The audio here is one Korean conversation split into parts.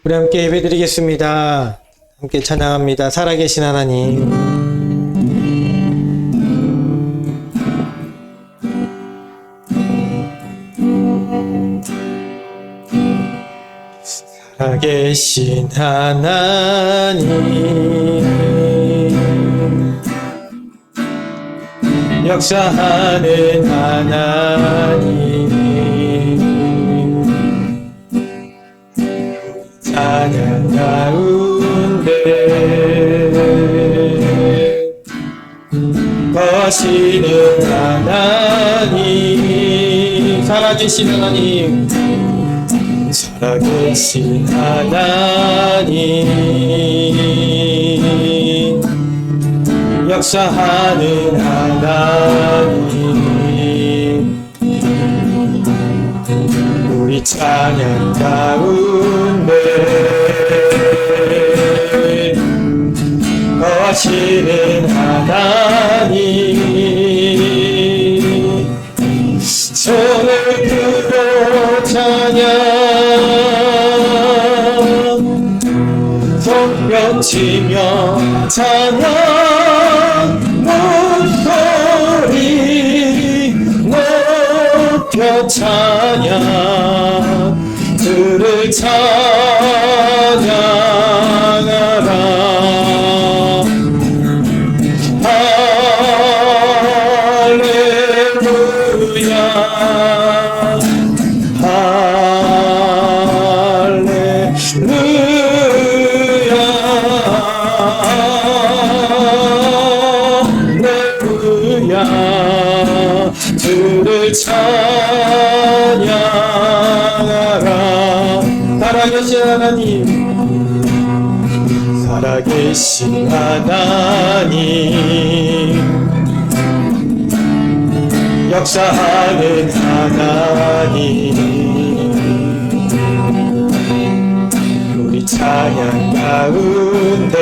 우리 함께 예배드리겠습니다. 함께 찬양합니다. 살아계신 하나님. 살아계신 하나님, 역사하는 하나님, 찬양 가운데 거하시는 하나님, 살아계신 하나님, 살아계신 하나님, 역사하는 하나님, 우리 찬양 가운데 거하시는 하나님, 손을 들어 찬양, 손뼉치며 찬양, 목소리 높여 찬양, 주를 찬양하라. 주를 찬양하라. 살아계신 하나님, 살아계신 하나님, 역사하는 하나님, 우리 찬양 가운데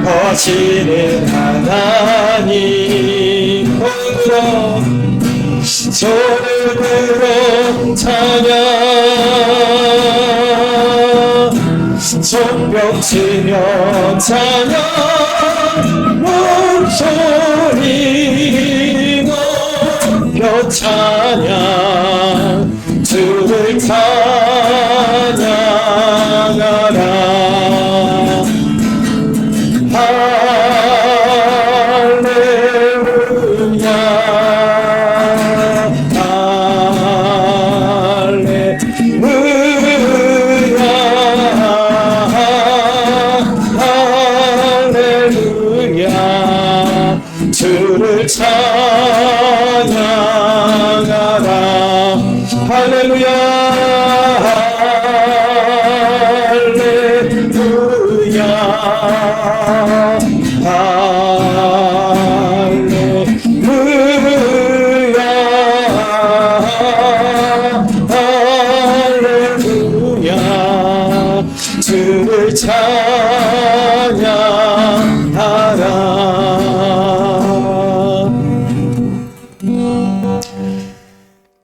거하시는 하나님, 손을 들어 찬양, 손뼉치며 찬양, 목소리 높여 찬양, 주를 찬양하라. 할렐루야, 할렐루야, 할렐루야, 주를 찬양하라. 할렐루야, 할렐루야, 할렐루야, 할렐루야, 주를 찬양하라.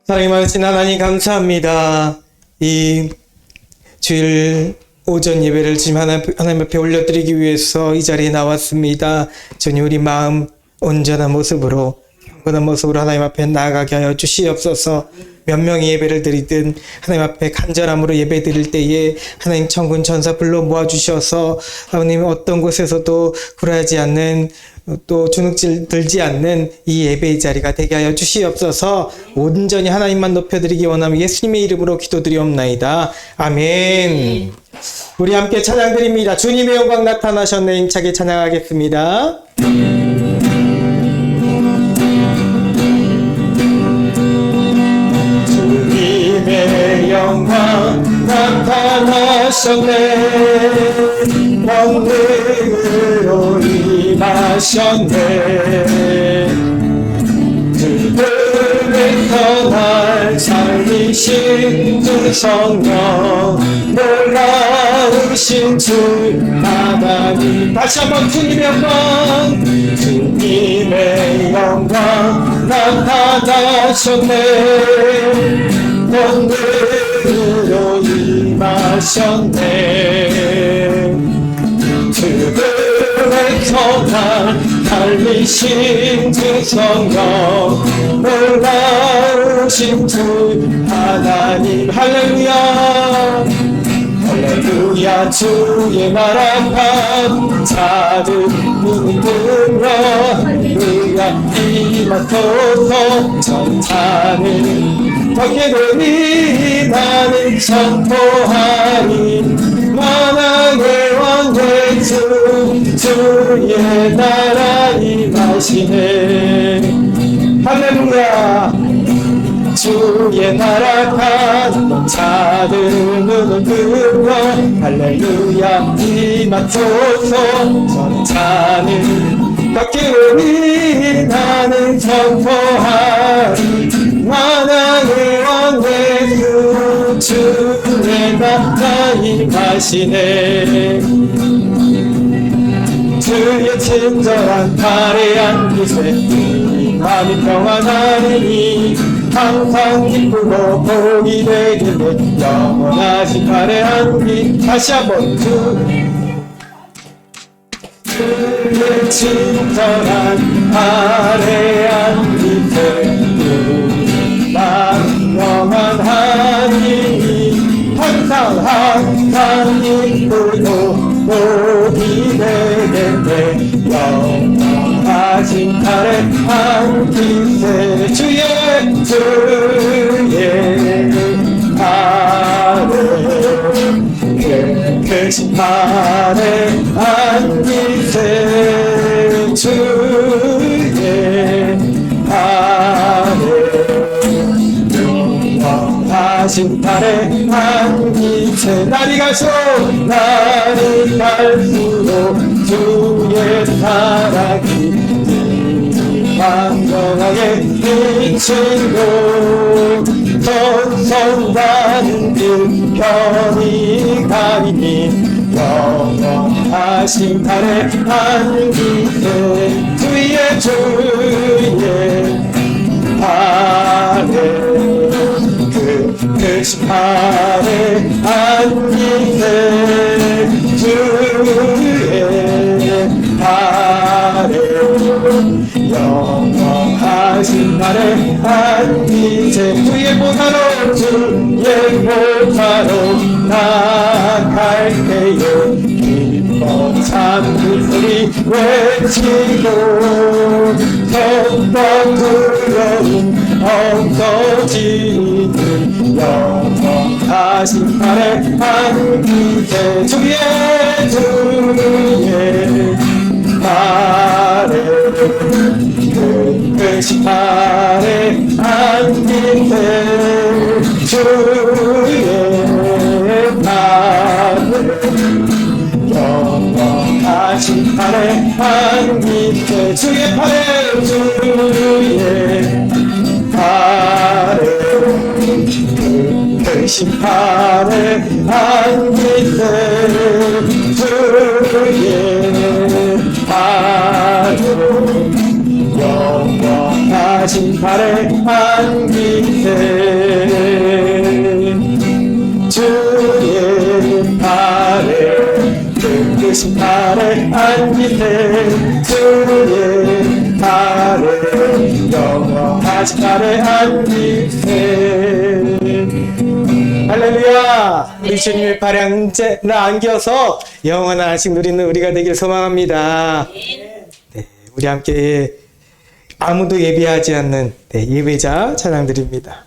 사랑이 많으신 하나님, 감사합니다. 이 주일 오전 예배를 지금 하나님 앞에 올려드리기 위해서 이 자리에 나왔습니다. 주님, 우리 마음 온전한 모습으로, 경건한 모습으로 하나님 앞에 나아가게 하여 주시옵소서. 몇 명의 예배를 드리든 하나님 앞에 간절함으로 예배 드릴 때에 하나님 천군 천사 불러 모아주셔서 하나님 어떤 곳에서도 굴하지 않는, 또 주눅질 들지 않는 이 예배의 자리가 되게 하여 주시옵소서. 온전히 하나님만 높여드리기 원하며 예수님의 이름으로 기도드리옵나이다. 아멘. 우리 함께 찬양드립니다. 주님의 영광 나타나셨네. 힘차게 찬양하겠습니다. 주님의 영광 나타나셨네. 권능으로 임하셨네. 죽음에서 날 살리신 주 성령, 놀라우신 주 하나님. 다시 한번 주님의 영광, 주님의 영광 나타나셨네. 권능 하셨네. 그들에서 날 살리신 주 성령, 놀라우신 주 하나님. 할렐루야 할렐루야. 주의 나라가 자들 눈을 들어 할렐루야. 이마소서 전사는 덕계되니 나는 선포하니 만왕의 왕의 주의 나라 임하시네. 할렐루야. 주의 나라가 자들 눈을 들어 할렐루야. 임하소서 전차는 덕기우니 나는 선포하리 만왕의 왕의 주의 나라 임하시네. 주의 친절한 팔에 안기세 마음이 평안하리니 항상 기쁘고 복이 되길래 영원하신 팔에 안기. 다시 한번 주의 친절한 팔에 안기세 마음 평안하리니 항상 기쁘고 복이 되겠네. 영원하신 팔에 안기세. 주의 팔에 크신 팔에 안기세. 주의 팔에 영원하신 팔에 안기세. 날이 갈수록 주의 사랑이 만경하게 비치고 선선한 길 편히 가리니 영원하신 팔에 안기세. 주의 팔에 크신 팔에 안기세. 주의 팔에 영원하신 팔에 안기세. 주의 보사로 나갈게요. 기뻐 찬송소리 외치고 덕덕 두려움 없어지는 영원하신 팔에 안기세. 주의 팔에 크신 팔에 안기세. 주의 팔에 영원하신 팔에 안기세. 주의 팔에 크신 팔에 안기세. 주의 팔에 영원하신 팔에 안기세. 주의 팔에 크신 팔에 안기세. 주의 팔에 영원하신 팔에 안기세. 할렐루야. 우리 주님의 팔에 안겨서 영원하신 누리는 우리가 되길 소망합니다. 네, 우리 함께 아무도 예배하지 않는 예배자 찬양 드립니다.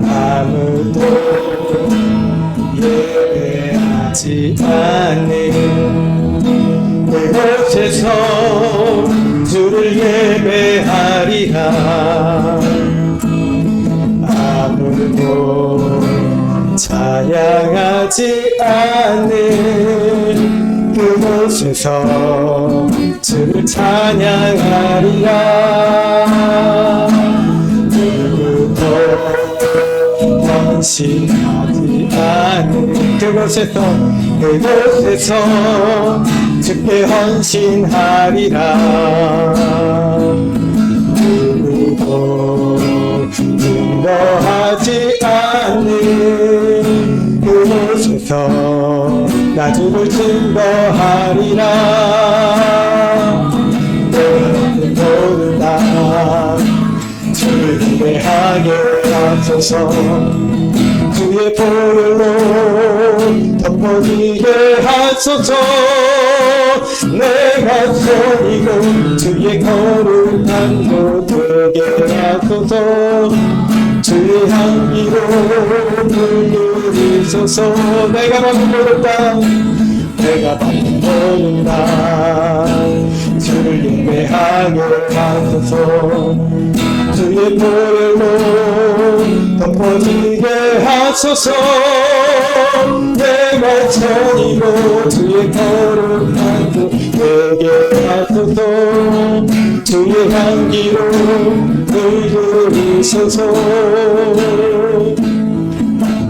아무도 예배하지 않는 그곳에서 주를 예배하리라. 아무도 찬양하지 않는 그곳에서 주를 찬양하리라. 누구도 헌신하지 않는 그곳에서 주께 헌신하리라. 증거하지 않는 그곳에서 나 주를 증거하리라. 너는 모른다. 주를 기대하게 하소서. 주의 보혈로 덮어지게 하소서. 내가 손이고 주의 거룩한 도 되게 하소서. 주의 향기로 물들이소서. 내가 방금 모른다. 내가 방금 모른다. 주를 예배하게 하소서. 주의 보혈로 덮어지게 하소서. 내가 전이고 주의 거룩한 도 되게 하소서. 주의 향기로 물들이소서.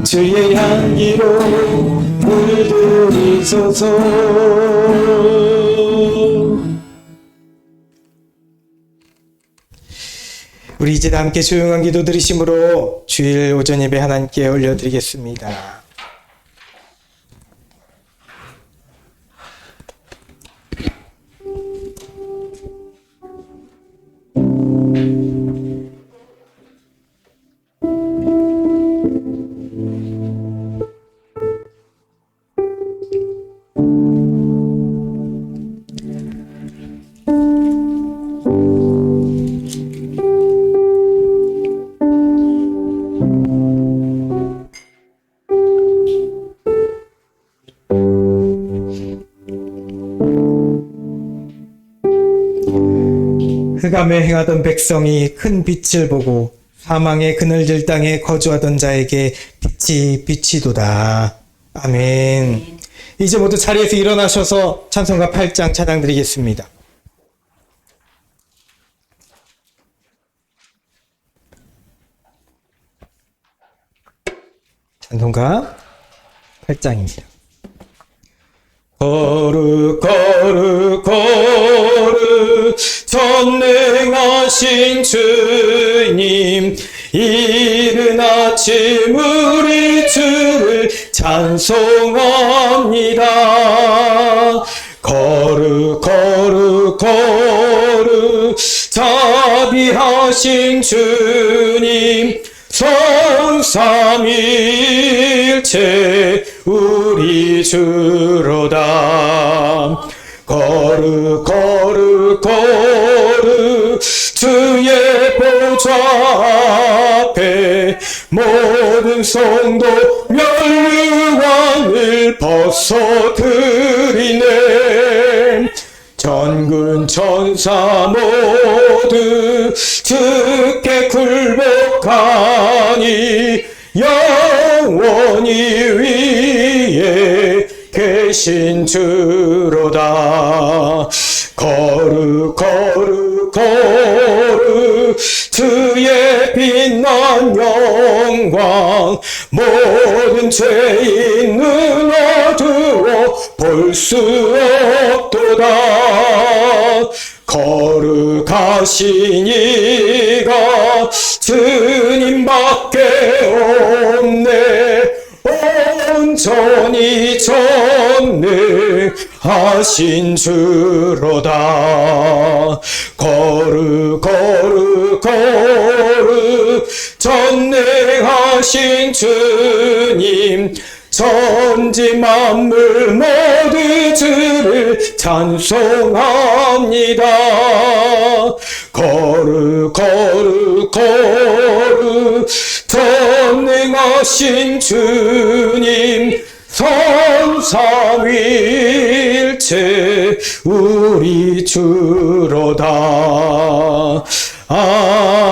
주의 향기로 물들이소서. 우리 이제 다 함께 조용한 기도 드리심으로 주일 오전 예배 하나님께 올려드리겠습니다. 흑암에 행하던 백성이 큰 빛을 보고 사망의 그늘질 땅에 거주하던 자에게 빛이 비치도다. 아멘. 이제 모두 자리에서 일어나셔서 찬송가 8장 찬양 드리겠습니다. 찬송가 8장입니다. 거룩 거룩 거룩 전능하신 주님, 이른 아침 우리 주를 찬송합니다. 거룩 거룩 거룩 자비하신 주님, 성삼일체 우리 주로다. 거룩 거룩 거룩 주의 보좌 앞에 모든 성도 면류관을 벗어드리네. 전군 천사 모두 주께 굴복하니 영원히 위에 계신 주로다. 거룩 거룩 거룩 주의 빛난 영광, 모든 죄인 눈 어두워 볼 수 없도다. 거룩하신 이가 주님밖에 없네. 온전히 전능하신 주로다. 거룩 거룩 거룩 전능하신 주님, 천지 만물 모두 주를 찬송합니다. 거룩 거룩 거룩 전능하신 주님, 성삼일체 우리 주로다. 아멘.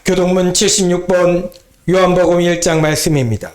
교동문 76번 요한복음 1장 말씀입니다.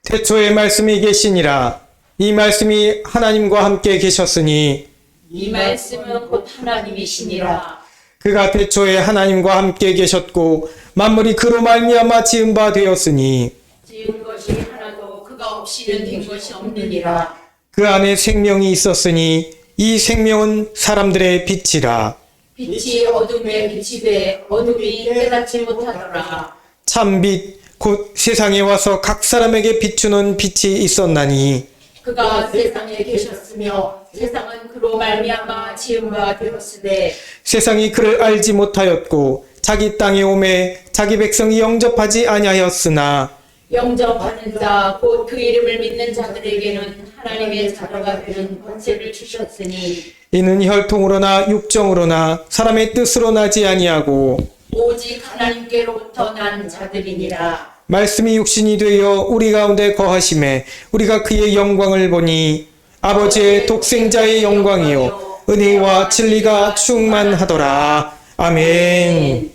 태초에 말씀이 계시니라. 이 말씀이 하나님과 함께 계셨으니 이 말씀은 곧 하나님이시니라. 그가 태초에 하나님과 함께 계셨고 만물이 그로 말미암아 지은 바 되었으니 지은 것이 하나도 그가 없이는 된 것이 없느니라. 그 안에 생명이 있었으니 이 생명은 사람들의 빛이라. 빛이 어둠에 비치되 어둠이 깨닫지 못하더라. 참빛 곧 세상에 와서 각 사람에게 비추는 빛이 있었나니 그가 세상에 계셨으며 세상은 그로 말미암아 지은 바 되었으되 세상이 그를 알지 못하였고 자기 땅에 오매 자기 백성이 영접하지 아니하였으나 영접하는 자 곧 그 이름을 믿는 자들에게는 하나님의 자녀가 되는 권세를 주셨으니 이는 혈통으로나 육정으로나 사람의 뜻으로 나지 아니하고 오직 하나님께로부터 난 자들이니라. 말씀이 육신이 되어 우리 가운데 거하심에 우리가 그의 영광을 보니 아버지의 독생자의 영광이요 은혜와 진리가 충만하더라. 아멘.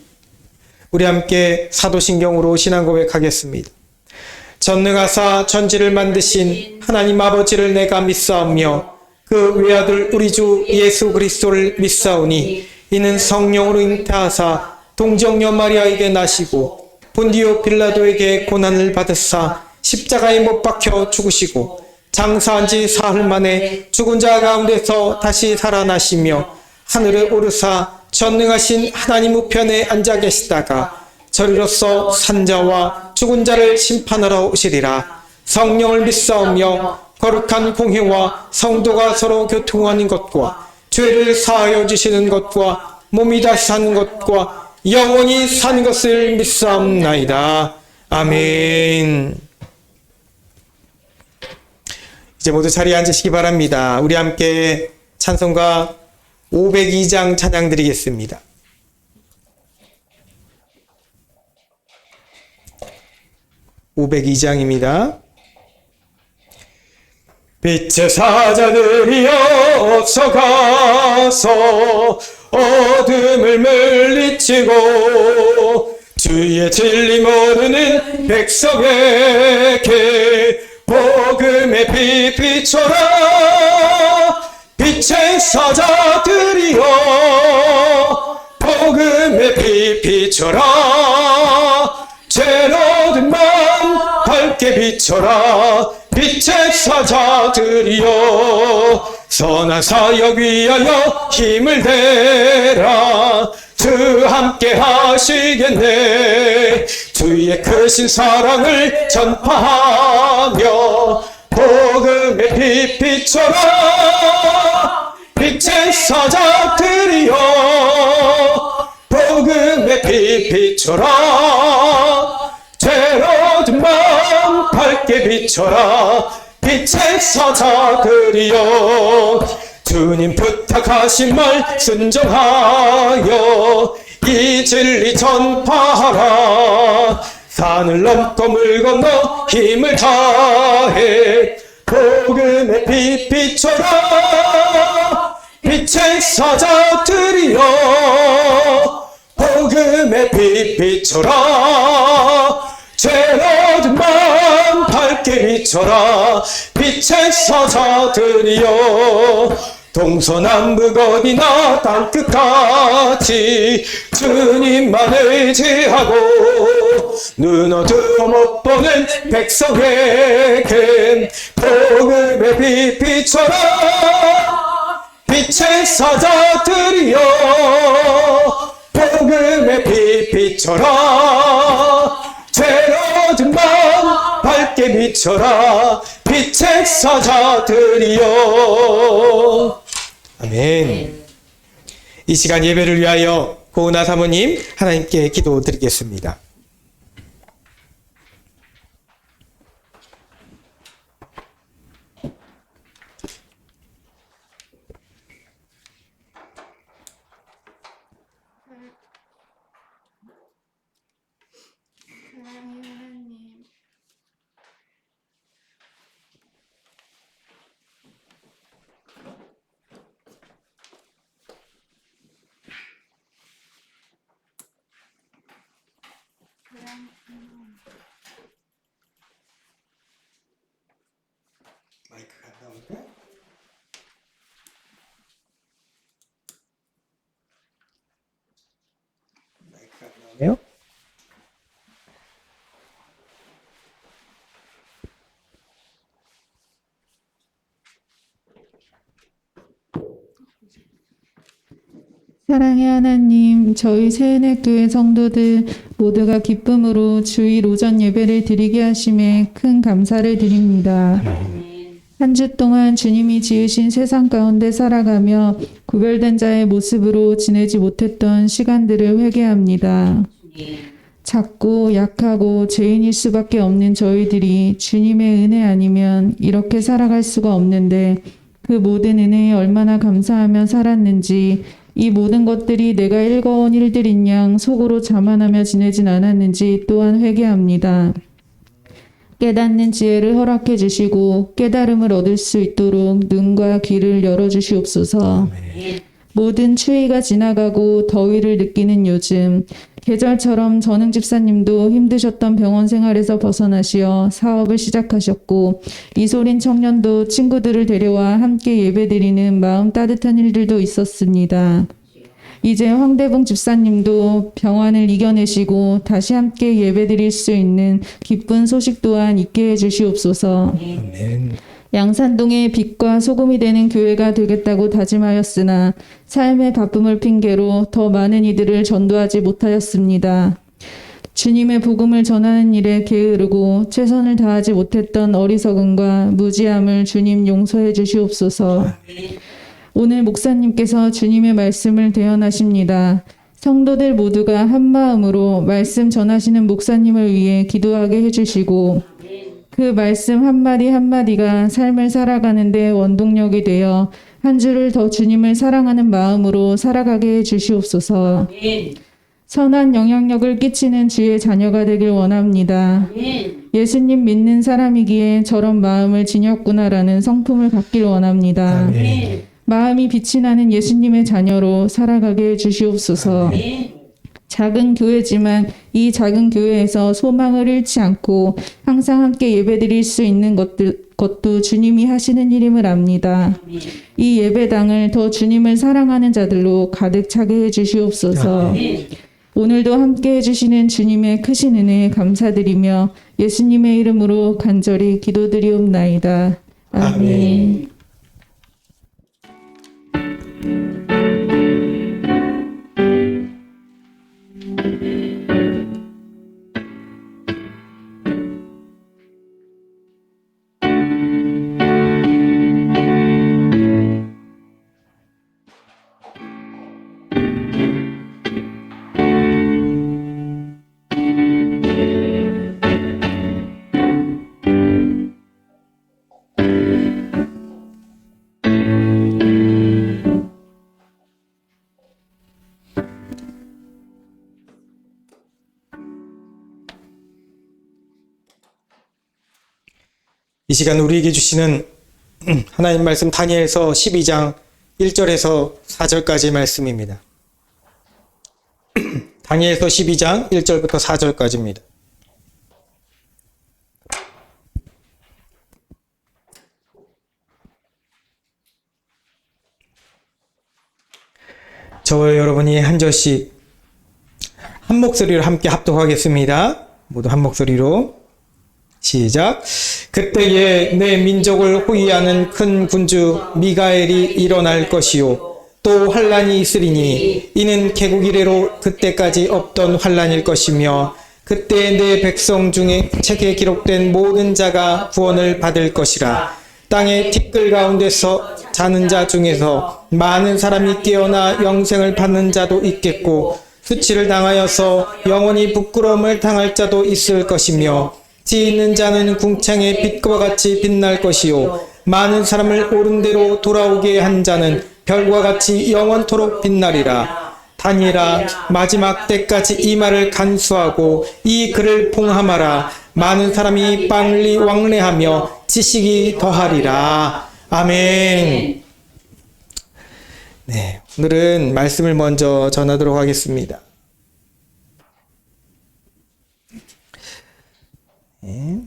우리 함께 사도신경으로 신앙 고백하겠습니다. 전능하사 천지를 만드신 하나님 아버지를 내가 믿사오며 그 외아들 우리 주 예수 그리스도를 믿사오니 이는 성령으로 잉태하사 동정녀 마리아에게 나시고 본디오 빌라도에게 고난을 받으사 십자가에 못 박혀 죽으시고 장사한 지 사흘 만에 죽은 자 가운데서 다시 살아나시며 하늘에 오르사 전능하신 하나님 우편에 앉아 계시다가 저리로서 산자와 죽은 자를 심판하러 오시리라. 성령을 믿사오며 거룩한 공회와 성도가 서로 교통하는 것과 죄를 사하여 주시는 것과 몸이 다시 사는 것과 영원히 산 것을 믿사옵나이다. 아멘. 이제 모두 자리에 앉으시기 바랍니다. 우리 함께 찬송가 502장 찬양 드리겠습니다. 502장입니다. 빛의 사자들이여 어서 가서 어둠을 물리치고 주의 진리 모르는 백성에게 복음의 빛 비춰라. 빛의 사자들이여 복음의 빛 비춰라. 죄로든 마음 밝게 비춰라. 빛의 사자들이여 선한 사역 위하여 힘을 내라. 주 함께 하시겠네. 주의 크신 사랑을 전파하며 복음의 빛 비춰라. 빛의 사자들이여 복음의 빛 비춰라. 죄로든 마음 밝게 비춰라. 빛의 사자들이여 주님 부탁하신 말 순종하여 이 진리 전파하라. 산을 넘고 물 건너 힘을 다해 복음의 빛 비춰라. 빛의 사자들이여 복음의 빛 비춰라. 죄로든 마음 밝게 비춰라. 빛의 사자들이여 동서남북 어디나 땅끝까지 주님만 의지하고 눈 어두워 못 보는 백성에게 복음의 빛 비춰라. 빛의 사자들이여 복음의 빛 비춰라. 죄로든 마음 밝게 비춰라. 빛의 사자들이여. 아멘. 이 시간 예배를 위하여 고은아 사모님 하나님께 기도드리겠습니다. 사랑해요, 하나님. 사랑의 하나님, 저희 세은혜교회 성도들 모두가 기쁨으로 주일 오전 예배를 드리게 하심에 큰 감사를 드립니다. 한 주 동안 주님이 지으신 세상 가운데 살아가며 구별된 자의 모습으로 지내지 못했던 시간들을 회개합니다. 작고 약하고 죄인일 수밖에 없는 저희들이 주님의 은혜 아니면 이렇게 살아갈 수가 없는데 그 모든 은혜에 얼마나 감사하며 살았는지, 이 모든 것들이 내가 일거원 일들인 양 속으로 자만하며 지내진 않았는지 또한 회개합니다. 깨닫는 지혜를 허락해 주시고 깨달음을 얻을 수 있도록 눈과 귀를 열어주시옵소서. 모든 추위가 지나가고 더위를 느끼는 요즘, 계절처럼 전흥 집사님도 힘드셨던 병원 생활에서 벗어나시어 사업을 시작하셨고, 이소린 청년도 친구들을 데려와 함께 예배드리는 마음 따뜻한 일들도 있었습니다. 이제 황대봉 집사님도 병환을 이겨내시고 다시 함께 예배드릴 수 있는 기쁜 소식 또한 있게 해주시옵소서. 아멘. 양산동의 빛과 소금이 되는 교회가 되겠다고 다짐하였으나 삶의 바쁨을 핑계로 더 많은 이들을 전도하지 못하였습니다. 주님의 복음을 전하는 일에 게으르고 최선을 다하지 못했던 어리석음과 무지함을 주님 용서해 주시옵소서. 오늘 목사님께서 주님의 말씀을 대언하십니다. 성도들 모두가 한 마음으로 말씀 전하시는 목사님을 위해 기도하게 해주시고 그 말씀 한마디 한마디가 삶을 살아가는 데 원동력이 되어 한 주를 더 주님을 사랑하는 마음으로 살아가게 해주시옵소서. 선한 영향력을 끼치는 주의 자녀가 되길 원합니다. 예수님 믿는 사람이기에 저런 마음을 지녔구나라는 성품을 갖길 원합니다. 마음이 빛이 나는 예수님의 자녀로 살아가게 해주시옵소서. 작은 교회지만 이 작은 교회에서 소망을 잃지 않고 항상 함께 예배드릴 수 있는 것도 주님이 하시는 일임을 압니다. 이 예배당을 더 주님을 사랑하는 자들로 가득 차게 해주시옵소서. 오늘도 함께 해주시는 주님의 크신 은혜에 감사드리며 예수님의 이름으로 간절히 기도드리옵나이다. 아멘. 이 시간 우리에게 주시는 하나님 말씀 다니엘서 12장 1절에서 4절까지의 말씀입니다. 다니엘서 12장 1절부터 4절까지입니다. 저와 여러분이 한 절씩 한 목소리로 함께 합독하겠습니다. 모두 한 목소리로 시작. 그때에 내 민족을 호위하는 큰 군주 미가엘이 일어날 것이요 또 환란이 있으리니 이는 개국 이래로 그때까지 없던 환란일 것이며 그때 내 백성 중에 책에 기록된 모든 자가 구원을 받을 것이라. 땅의 티끌 가운데서 자는 자 중에서 많은 사람이 깨어나 영생을 받는 자도 있겠고 수치를 당하여서 영원히 부끄러움을 당할 자도 있을 것이며 지 있는 자는 궁창의 빛과 같이 빛날 것이요 많은 사람을 옳은 대로 돌아오게 한 자는 별과 같이 영원토록 빛나리라. 다니엘아, 마지막 때까지 이 말을 간수하고 이 글을 봉함하라. 많은 사람이 빨리 왕래하며 지식이 더하리라. 아멘. 네, 오늘은 말씀을 먼저 전하도록 하겠습니다. 네.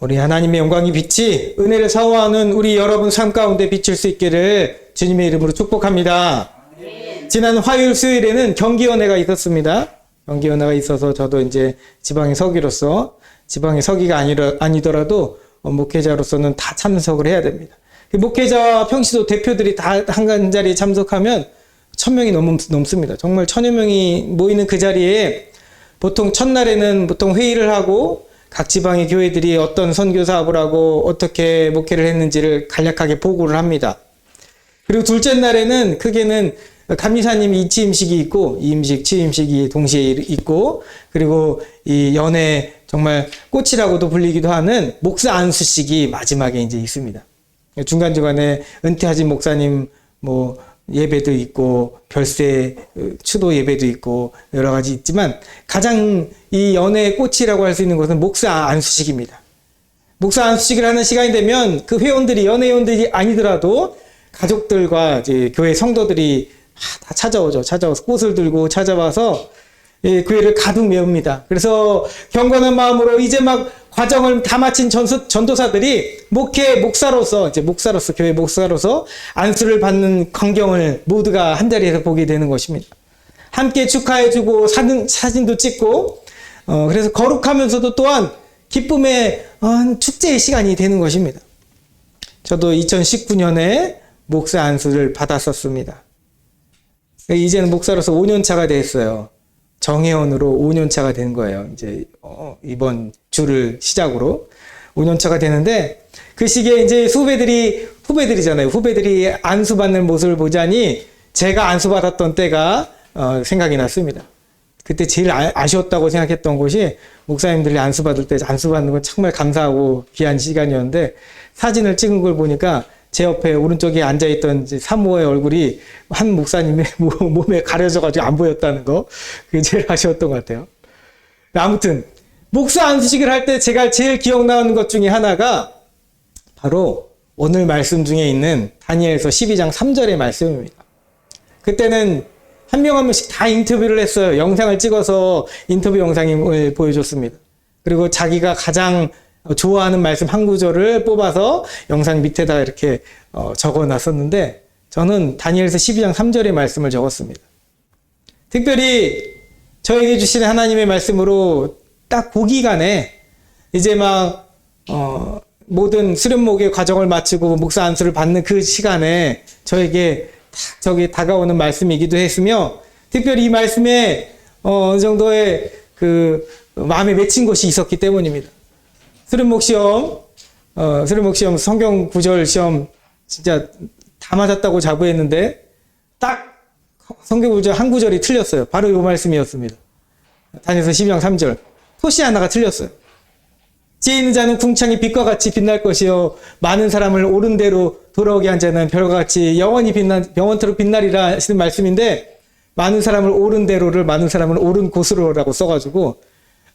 우리 하나님의 영광이 빛이 은혜를 사모하는 우리 여러분 삶 가운데 비칠 수 있기를 주님의 이름으로 축복합니다. 지난 화요일 수요일에는 경기연회가 있었습니다. 경기연회가 있어서 저도 이제 지방에 서기로서 지방에 서기가 아니더라도 목회자로서는 다 참석을 해야 됩니다. 목회자와 평시도 대표들이 다 한 자리에 참석하면 1000명이 넘습니다. 정말 1000여 명이 모이는 그 자리에 보통 첫날에는 보통 회의를 하고 각 지방의 교회들이 어떤 선교 사업을 하고 어떻게 목회를 했는지를 간략하게 보고를 합니다. 그리고 둘째 날에는 크게는 감리사님 이취임식이 있고 이임식, 취임식이 동시에 있고 그리고 이 연애 정말 꽃이라고도 불리기도 하는 목사 안수식이 마지막에 이제 있습니다. 중간중간에 은퇴하신 목사님 뭐 예배도 있고 별세 추도 예배도 있고 여러 가지 있지만 가장 이 연애의 꽃이라고 할 수 있는 것은 목사 안수식입니다. 목사 안수식을 하는 시간이 되면 그 회원들이 연애 회원들이 아니더라도 가족들과 이제 교회 성도들이 다 찾아오죠. 찾아와서 꽃을 들고 찾아와서 교회를 가득 메웁니다. 그래서 경건한 마음으로 이제 막 과정을 다 마친 전도사들이 목사로서 교회 목사로서 안수를 받는 광경을 모두가 한 자리에서 보게 되는 것입니다. 함께 축하해주고 사진도 찍고 그래서 거룩하면서도 또한 기쁨의 축제의 시간이 되는 것입니다. 저도 2019년에 목사 안수를 받았었습니다. 이제는 목사로서 5년 차가 됐어요. 정회원으로 5년 차가 된 거예요. 이제 이번 주를 시작으로 5년 차가 되는데 그 시기에 이제 후배들이잖아요. 후배들이 안수받는 모습을 보자니 제가 안수받았던 때가 생각이 났습니다. 그때 제일 아쉬웠다고 생각했던 것이 목사님들이 안수받을 때 안수받는 건 정말 감사하고 귀한 시간이었는데 사진을 찍은 걸 보니까 제 옆에 오른쪽에 앉아있던 사모의 얼굴이 한 목사님의 몸에 가려져가지고 안 보였다는 거. 그게 제일 아쉬웠던 것 같아요. 아무튼, 목사 안수식을 할 때 제가 제일 기억나는 것 중에 하나가 바로 오늘 말씀 중에 있는 다니엘서 12장 3절의 말씀입니다. 그때는 한 명 한 명씩 다 인터뷰를 했어요. 영상을 찍어서 인터뷰 영상을 보여줬습니다. 그리고 자기가 가장 좋아하는 말씀 한 구절을 뽑아서 영상 밑에다가 이렇게 적어 놨었는데 저는 다니엘서 12장 3절의 말씀을 적었습니다. 특별히 저에게 주시는 하나님의 말씀으로 딱 그 기간에 이제 막 모든 수련목의 과정을 마치고 목사 안수를 받는 그 시간에 저에게 저기 다가오는 말씀이기도 했으며 특별히 이 말씀에 어느 정도의 그 마음에 맺힌 것이 있었기 때문입니다. 수련목 시험, 성경 구절 시험 진짜 다 맞았다고 자부했는데 딱 성경 구절 한 구절이 틀렸어요. 바로 이 말씀이었습니다. 다니엘서 12장 3절. 토시 하나가 틀렸어요. 지혜 있는 자는 궁창이 빛과 같이 빛날 것이요 많은 사람을 옳은 대로 돌아오게 한 자는 별과 같이 영원토록 빛나리라 하시는 말씀인데 많은 사람을 옳은 대로를 많은 사람을 옳은 곳으로라고 써가지고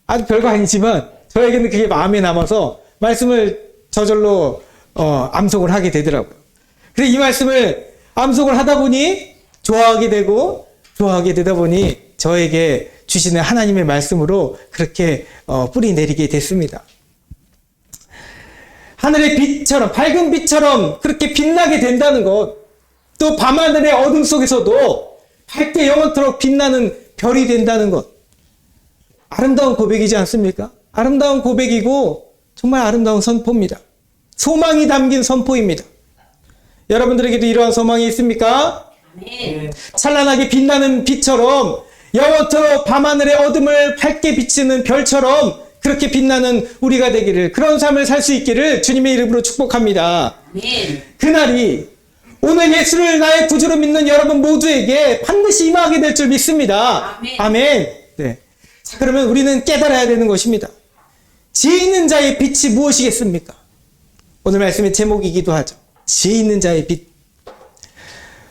아주 별거 아니지만 저에게는 그게 마음에 남아서 말씀을 저절로 암송을 하게 되더라고요. 그래서 이 말씀을 암송을 하다 보니 좋아하게 되다 보니 저에게 주시는 하나님의 말씀으로 그렇게 뿌리 내리게 됐습니다. 하늘의 빛처럼 밝은 빛처럼 그렇게 빛나게 된다는 것, 또 밤하늘의 어둠 속에서도 밝게 영원토록 빛나는 별이 된다는 것, 아름다운 고백이지 않습니까? 아름다운 고백이고 정말 아름다운 선포입니다. 소망이 담긴 선포입니다. 여러분들에게도 이러한 소망이 있습니까? 아멘. 찬란하게 빛나는 빛처럼 영원토록 밤하늘의 어둠을 밝게 비치는 별처럼 그렇게 빛나는 우리가 되기를, 그런 삶을 살 수 있기를 주님의 이름으로 축복합니다. 아멘. 그날이 오늘 예수를 나의 구주로 믿는 여러분 모두에게 반드시 임하게 될 줄 믿습니다. 아멘. 아멘. 네. 자, 그러면 우리는 깨달아야 되는 것입니다. 지혜 있는 자의 빛이 무엇이겠습니까? 오늘 말씀의 제목이기도 하죠. 지혜 있는 자의 빛.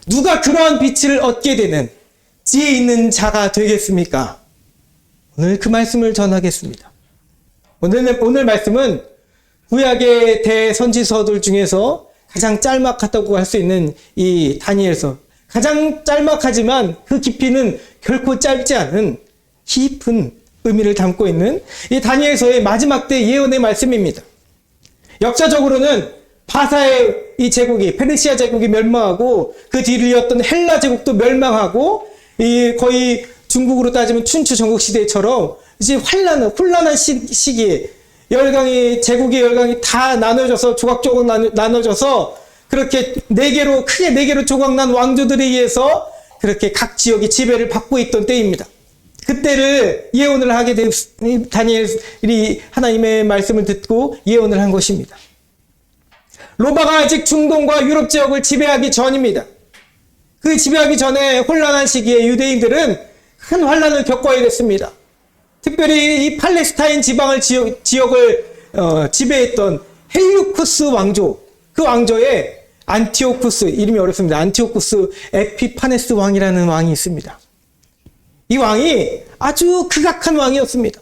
누가 그러한 빛을 얻게 되는 지혜 있는 자가 되겠습니까? 오늘 그 말씀을 전하겠습니다. 오늘 말씀은 구약의 대선지서들 중에서 가장 짤막하다고 할 수 있는 이 다니엘서. 가장 짤막하지만 그 깊이는 결코 짧지 않은 깊은 의미를 담고 있는 이 다니엘서의 마지막 때 예언의 말씀입니다. 역사적으로는 바사의 이 제국이, 페르시아 제국이 멸망하고 그 뒤를 이었던 헬라 제국도 멸망하고 이 거의 중국으로 따지면 춘추 전국 시대처럼 이제 혼란한 시기에 열강이, 제국의 열강이 다 나눠져서, 조각조각 나눠져서, 그렇게 크게 네 개로 조각난 왕조들에 의해서 그렇게 각 지역이 지배를 받고 있던 때입니다. 그때를 예언을 하게 된 다니엘이 하나님의 말씀을 듣고 예언을 한 것입니다. 로마가 아직 중동과 유럽 지역을 지배하기 전입니다. 그 지배하기 전에 혼란한 시기에 유대인들은 큰 환란을 겪어야 됐습니다. 특별히 이 팔레스타인 지역을 지배했던 헬류쿠스 왕조, 그 왕조에 안티오쿠스, 이름이 어렵습니다. 안티오쿠스 에피파네스 왕이라는 왕이 있습니다. 이 왕이 아주 극악한 왕이었습니다.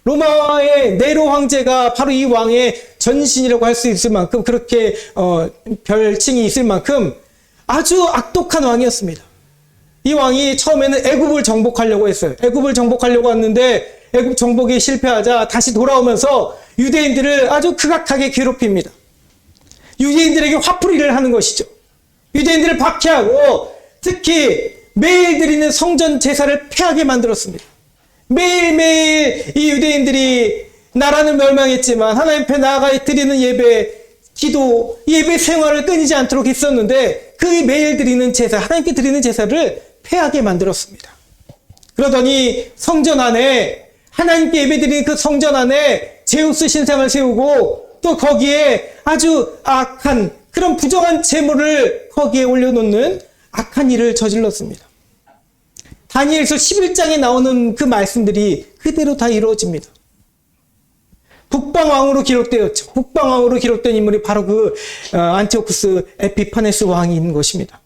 로마의 네로 황제가 바로 이 왕의 전신이라고 할 수 있을 만큼, 그렇게 별칭이 있을 만큼 아주 악독한 왕이었습니다. 이 왕이 처음에는 애굽을 정복하려고 했어요. 애굽을 정복하려고 했는데 애굽 정복이 실패하자 다시 돌아오면서 유대인들을 아주 극악하게 괴롭힙니다. 유대인들에게 화풀이를 하는 것이죠. 유대인들을 박해하고 특히 매일 드리는 성전 제사를 폐하게 만들었습니다. 매일매일 이 유대인들이 나라는 멸망했지만 하나님 앞에 나아가 드리는 예배, 기도, 예배 생활을 끊이지 않도록 했었는데 그 매일 드리는 제사, 하나님께 드리는 제사를 폐하게 만들었습니다. 그러더니 성전 안에, 하나님께 예배 드리는 그 성전 안에 제우스 신상을 세우고 또 거기에 아주 악한, 그런 부정한 제물을 거기에 올려놓는 악한 일을 저질렀습니다. 다니엘서 11장에 나오는 그 말씀들이 그대로 다 이루어집니다. 북방왕으로 기록되었죠. 북방왕으로 기록된 인물이 바로 그 안티오쿠스 에피파네스 왕인 것입니다.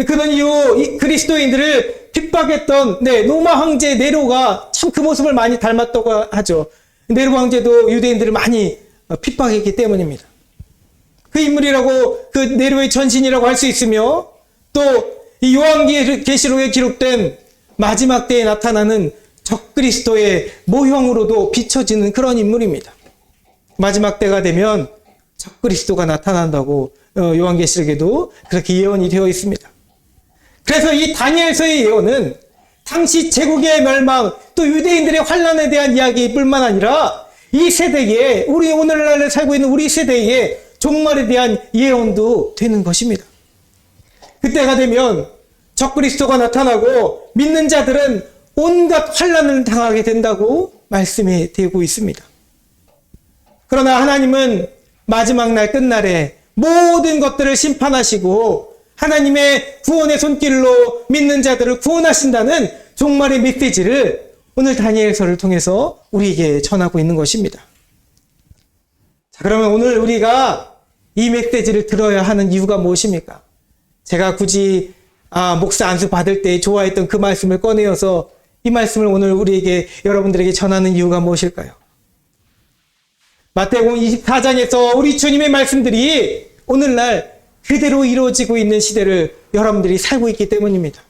그런 이후 이 그리스도인들을 핍박했던 로마 황제 네로가 참 그 모습을 많이 닮았다고 하죠. 네로 황제도 유대인들을 많이 핍박했기 때문입니다. 그 인물이라고, 그 네로의 전신이라고 할 수 있으며, 또 이 요한계시록에 기록된 마지막 때에 나타나는 적그리스도의 모형으로도 비춰지는 그런 인물입니다. 마지막 때가 되면 적그리스도가 나타난다고 요한계시록에도 그렇게 예언이 되어 있습니다. 그래서 이 다니엘서의 예언은 당시 제국의 멸망, 또 유대인들의 환란에 대한 이야기뿐만 아니라 이 세대에, 우리 오늘날 살고 있는 우리 세대의 종말에 대한 예언도 되는 것입니다. 그때가 되면 적그리스도가 나타나고 믿는 자들은 온갖 환란을 당하게 된다고 말씀이 되고 있습니다. 그러나 하나님은 마지막 날 끝날에 모든 것들을 심판하시고 하나님의 구원의 손길로 믿는 자들을 구원하신다는 종말의 메시지를 오늘 다니엘서를 통해서 우리에게 전하고 있는 것입니다. 자, 그러면 오늘 우리가 이 메시지를 들어야 하는 이유가 무엇입니까? 제가 굳이 목사 안수 받을 때 좋아했던 그 말씀을 꺼내어서 이 말씀을 오늘 우리에게, 여러분들에게 전하는 이유가 무엇일까요? 마태복음 24장에서 우리 주님의 말씀들이 오늘날 그대로 이루어지고 있는 시대를 여러분들이 살고 있기 때문입니다.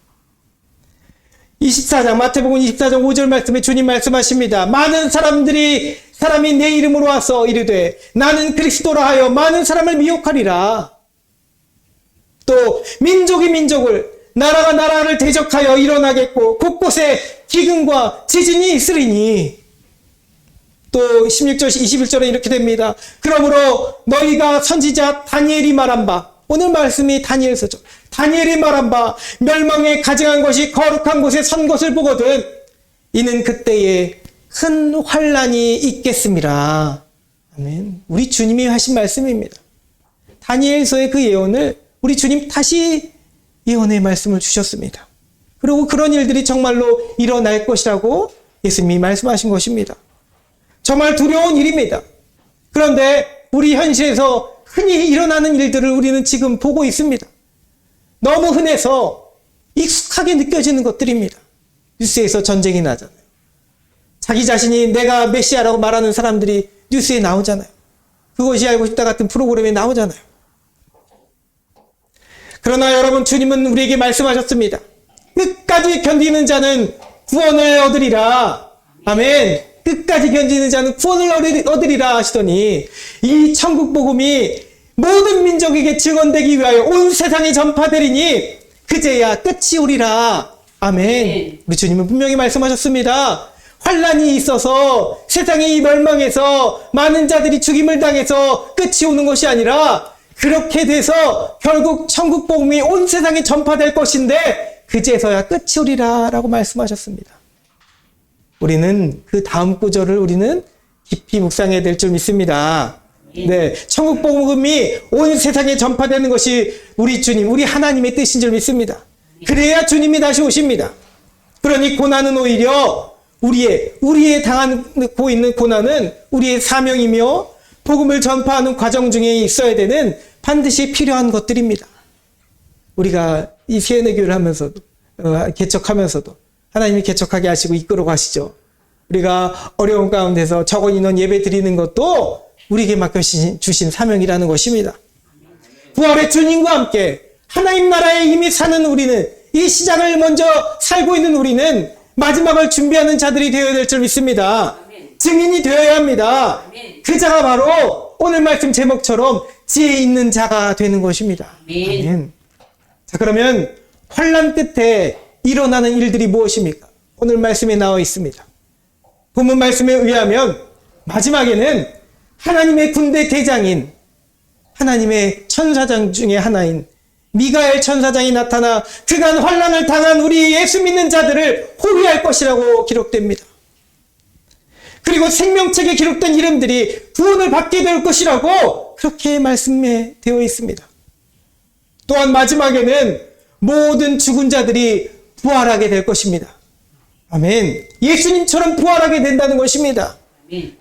마태복음 24장 5절 말씀에 주님 말씀하십니다. 많은 사람이 내 이름으로 와서 이르되 나는 그리스도라 하여 많은 사람을 미혹하리라. 또 민족이 민족을, 나라가 나라를 대적하여 일어나겠고 곳곳에 기근과 지진이 있으리니. 또 16절 21절에 이렇게 됩니다. 그러므로 너희가 선지자 다니엘이 말한 바, 오늘 말씀이 다니엘서죠. 다니엘이 말한 바 멸망에 가증한 것이 거룩한 곳에 선 것을 보거든 이는 그때에 큰 환란이 있겠습니다. 아멘. 우리 주님이 하신 말씀입니다. 다니엘서의 그 예언을 우리 주님 다시 예언의 말씀을 주셨습니다. 그리고 그런 일들이 정말로 일어날 것이라고 예수님이 말씀하신 것입니다. 정말 두려운 일입니다. 그런데 우리 현실에서 흔히 일어나는 일들을 우리는 지금 보고 있습니다. 너무 흔해서 익숙하게 느껴지는 것들입니다. 뉴스에서 전쟁이 나잖아요. 자기 자신이 내가 메시아라고 말하는 사람들이 뉴스에 나오잖아요. 그것이 알고 싶다 같은 프로그램에 나오잖아요. 그러나 여러분, 주님은 우리에게 말씀하셨습니다. 끝까지 견디는 자는 구원을 얻으리라. 아멘. 끝까지 견디는 자는 구원을 얻으리라 하시더니 이 천국 복음이 모든 민족에게 증언되기 위하여 온 세상에 전파되리니 그제야 끝이 오리라. 아멘. 우리 주님은 분명히 말씀하셨습니다. 환란이 있어서 세상이 멸망해서 많은 자들이 죽임을 당해서 끝이 오는 것이 아니라 그렇게 돼서 결국 천국 복음이 온 세상에 전파될 것인데 그제서야 끝이 오리라 라고 말씀하셨습니다. 우리는 그 다음 구절을 우리는 깊이 묵상해야 될 줄 믿습니다. 네, 천국 복음이 온 세상에 전파되는 것이 우리 주님, 우리 하나님의 뜻인 줄 믿습니다. 그래야 주님이 다시 오십니다. 그러니 고난은 오히려 우리의 당하고 있는 고난은 우리의 사명이며 복음을 전파하는 과정 중에 있어야 되는 반드시 필요한 것들입니다. 우리가 이 세뇌교를 하면서도 개척하면서도 하나님이 개척하게 하시고 이끌어 가시죠. 우리가 어려운 가운데서 적은 인원 예배 드리는 것도 우리에게 맡겨주신 사명이라는 것입니다. 부활의 주님과 함께 하나님 나라에 이미 사는 우리는, 이 시작을 먼저 살고 있는 우리는 마지막을 준비하는 자들이 되어야 될 줄 믿습니다. 증인이 되어야 합니다. 그 자가 바로 오늘 말씀 제목처럼 지혜 있는 자가 되는 것입니다. 아멘. 자, 그러면 환난 끝에 일어나는 일들이 무엇입니까? 오늘 말씀에 나와 있습니다. 본문 말씀에 의하면 마지막에는 하나님의 군대 대장인, 하나님의 천사장 중에 하나인 미가엘 천사장이 나타나 그간 환난을 당한 우리 예수 믿는 자들을 호위할 것이라고 기록됩니다. 그리고 생명책에 기록된 이름들이 구원을 받게 될 것이라고 그렇게 말씀에 되어 있습니다. 또한 마지막에는 모든 죽은 자들이 부활하게 될 것입니다. 아멘. 예수님처럼 부활하게 된다는 것입니다.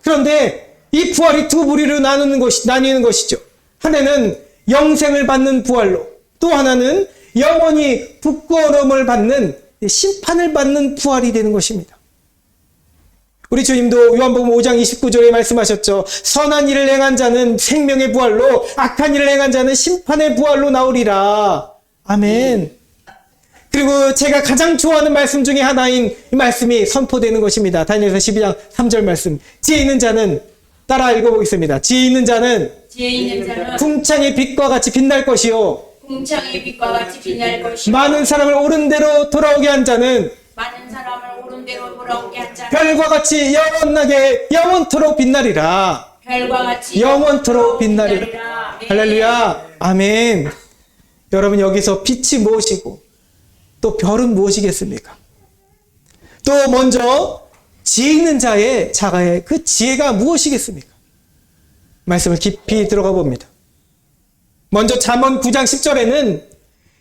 그런데 이 부활이 두 부류로 나뉘는 것이죠. 하나는 영생을 받는 부활로, 또 하나는 영원히 부끄러움을 받는, 심판을 받는 부활이 되는 것입니다. 우리 주님도 요한복음 5장 29절에 말씀하셨죠. 선한 일을 행한 자는 생명의 부활로, 악한 일을 행한 자는 심판의 부활로 나오리라. 아멘. 그리고 제가 가장 좋아하는 말씀 중에 하나인 이 말씀이 선포되는 것입니다. 다니엘서 12장 3절 말씀. 지혜 있는 자는, 따라 읽어보겠습니다. 지혜 있는 자는 궁창의 빛과 같이 빛날 것이요, 궁창의 빛과 같이 빛날 것이요, 많은 사람을 옳은 대로 돌아오게 한 자는 많은 사람을 옳은 대로 돌아오게 한 자는 별과 같이 영원토록 빛나리라. 별과 같이 영원토록 빛나리라. 할렐루야. 아멘. 여러분, 여기서 빛이 무엇이고 또 별은 무엇이겠습니까? 또 먼저 지혜 있는 자가의 그 지혜가 무엇이겠습니까? 말씀을 깊이 들어가 봅니다. 먼저 잠언 9장 10절에는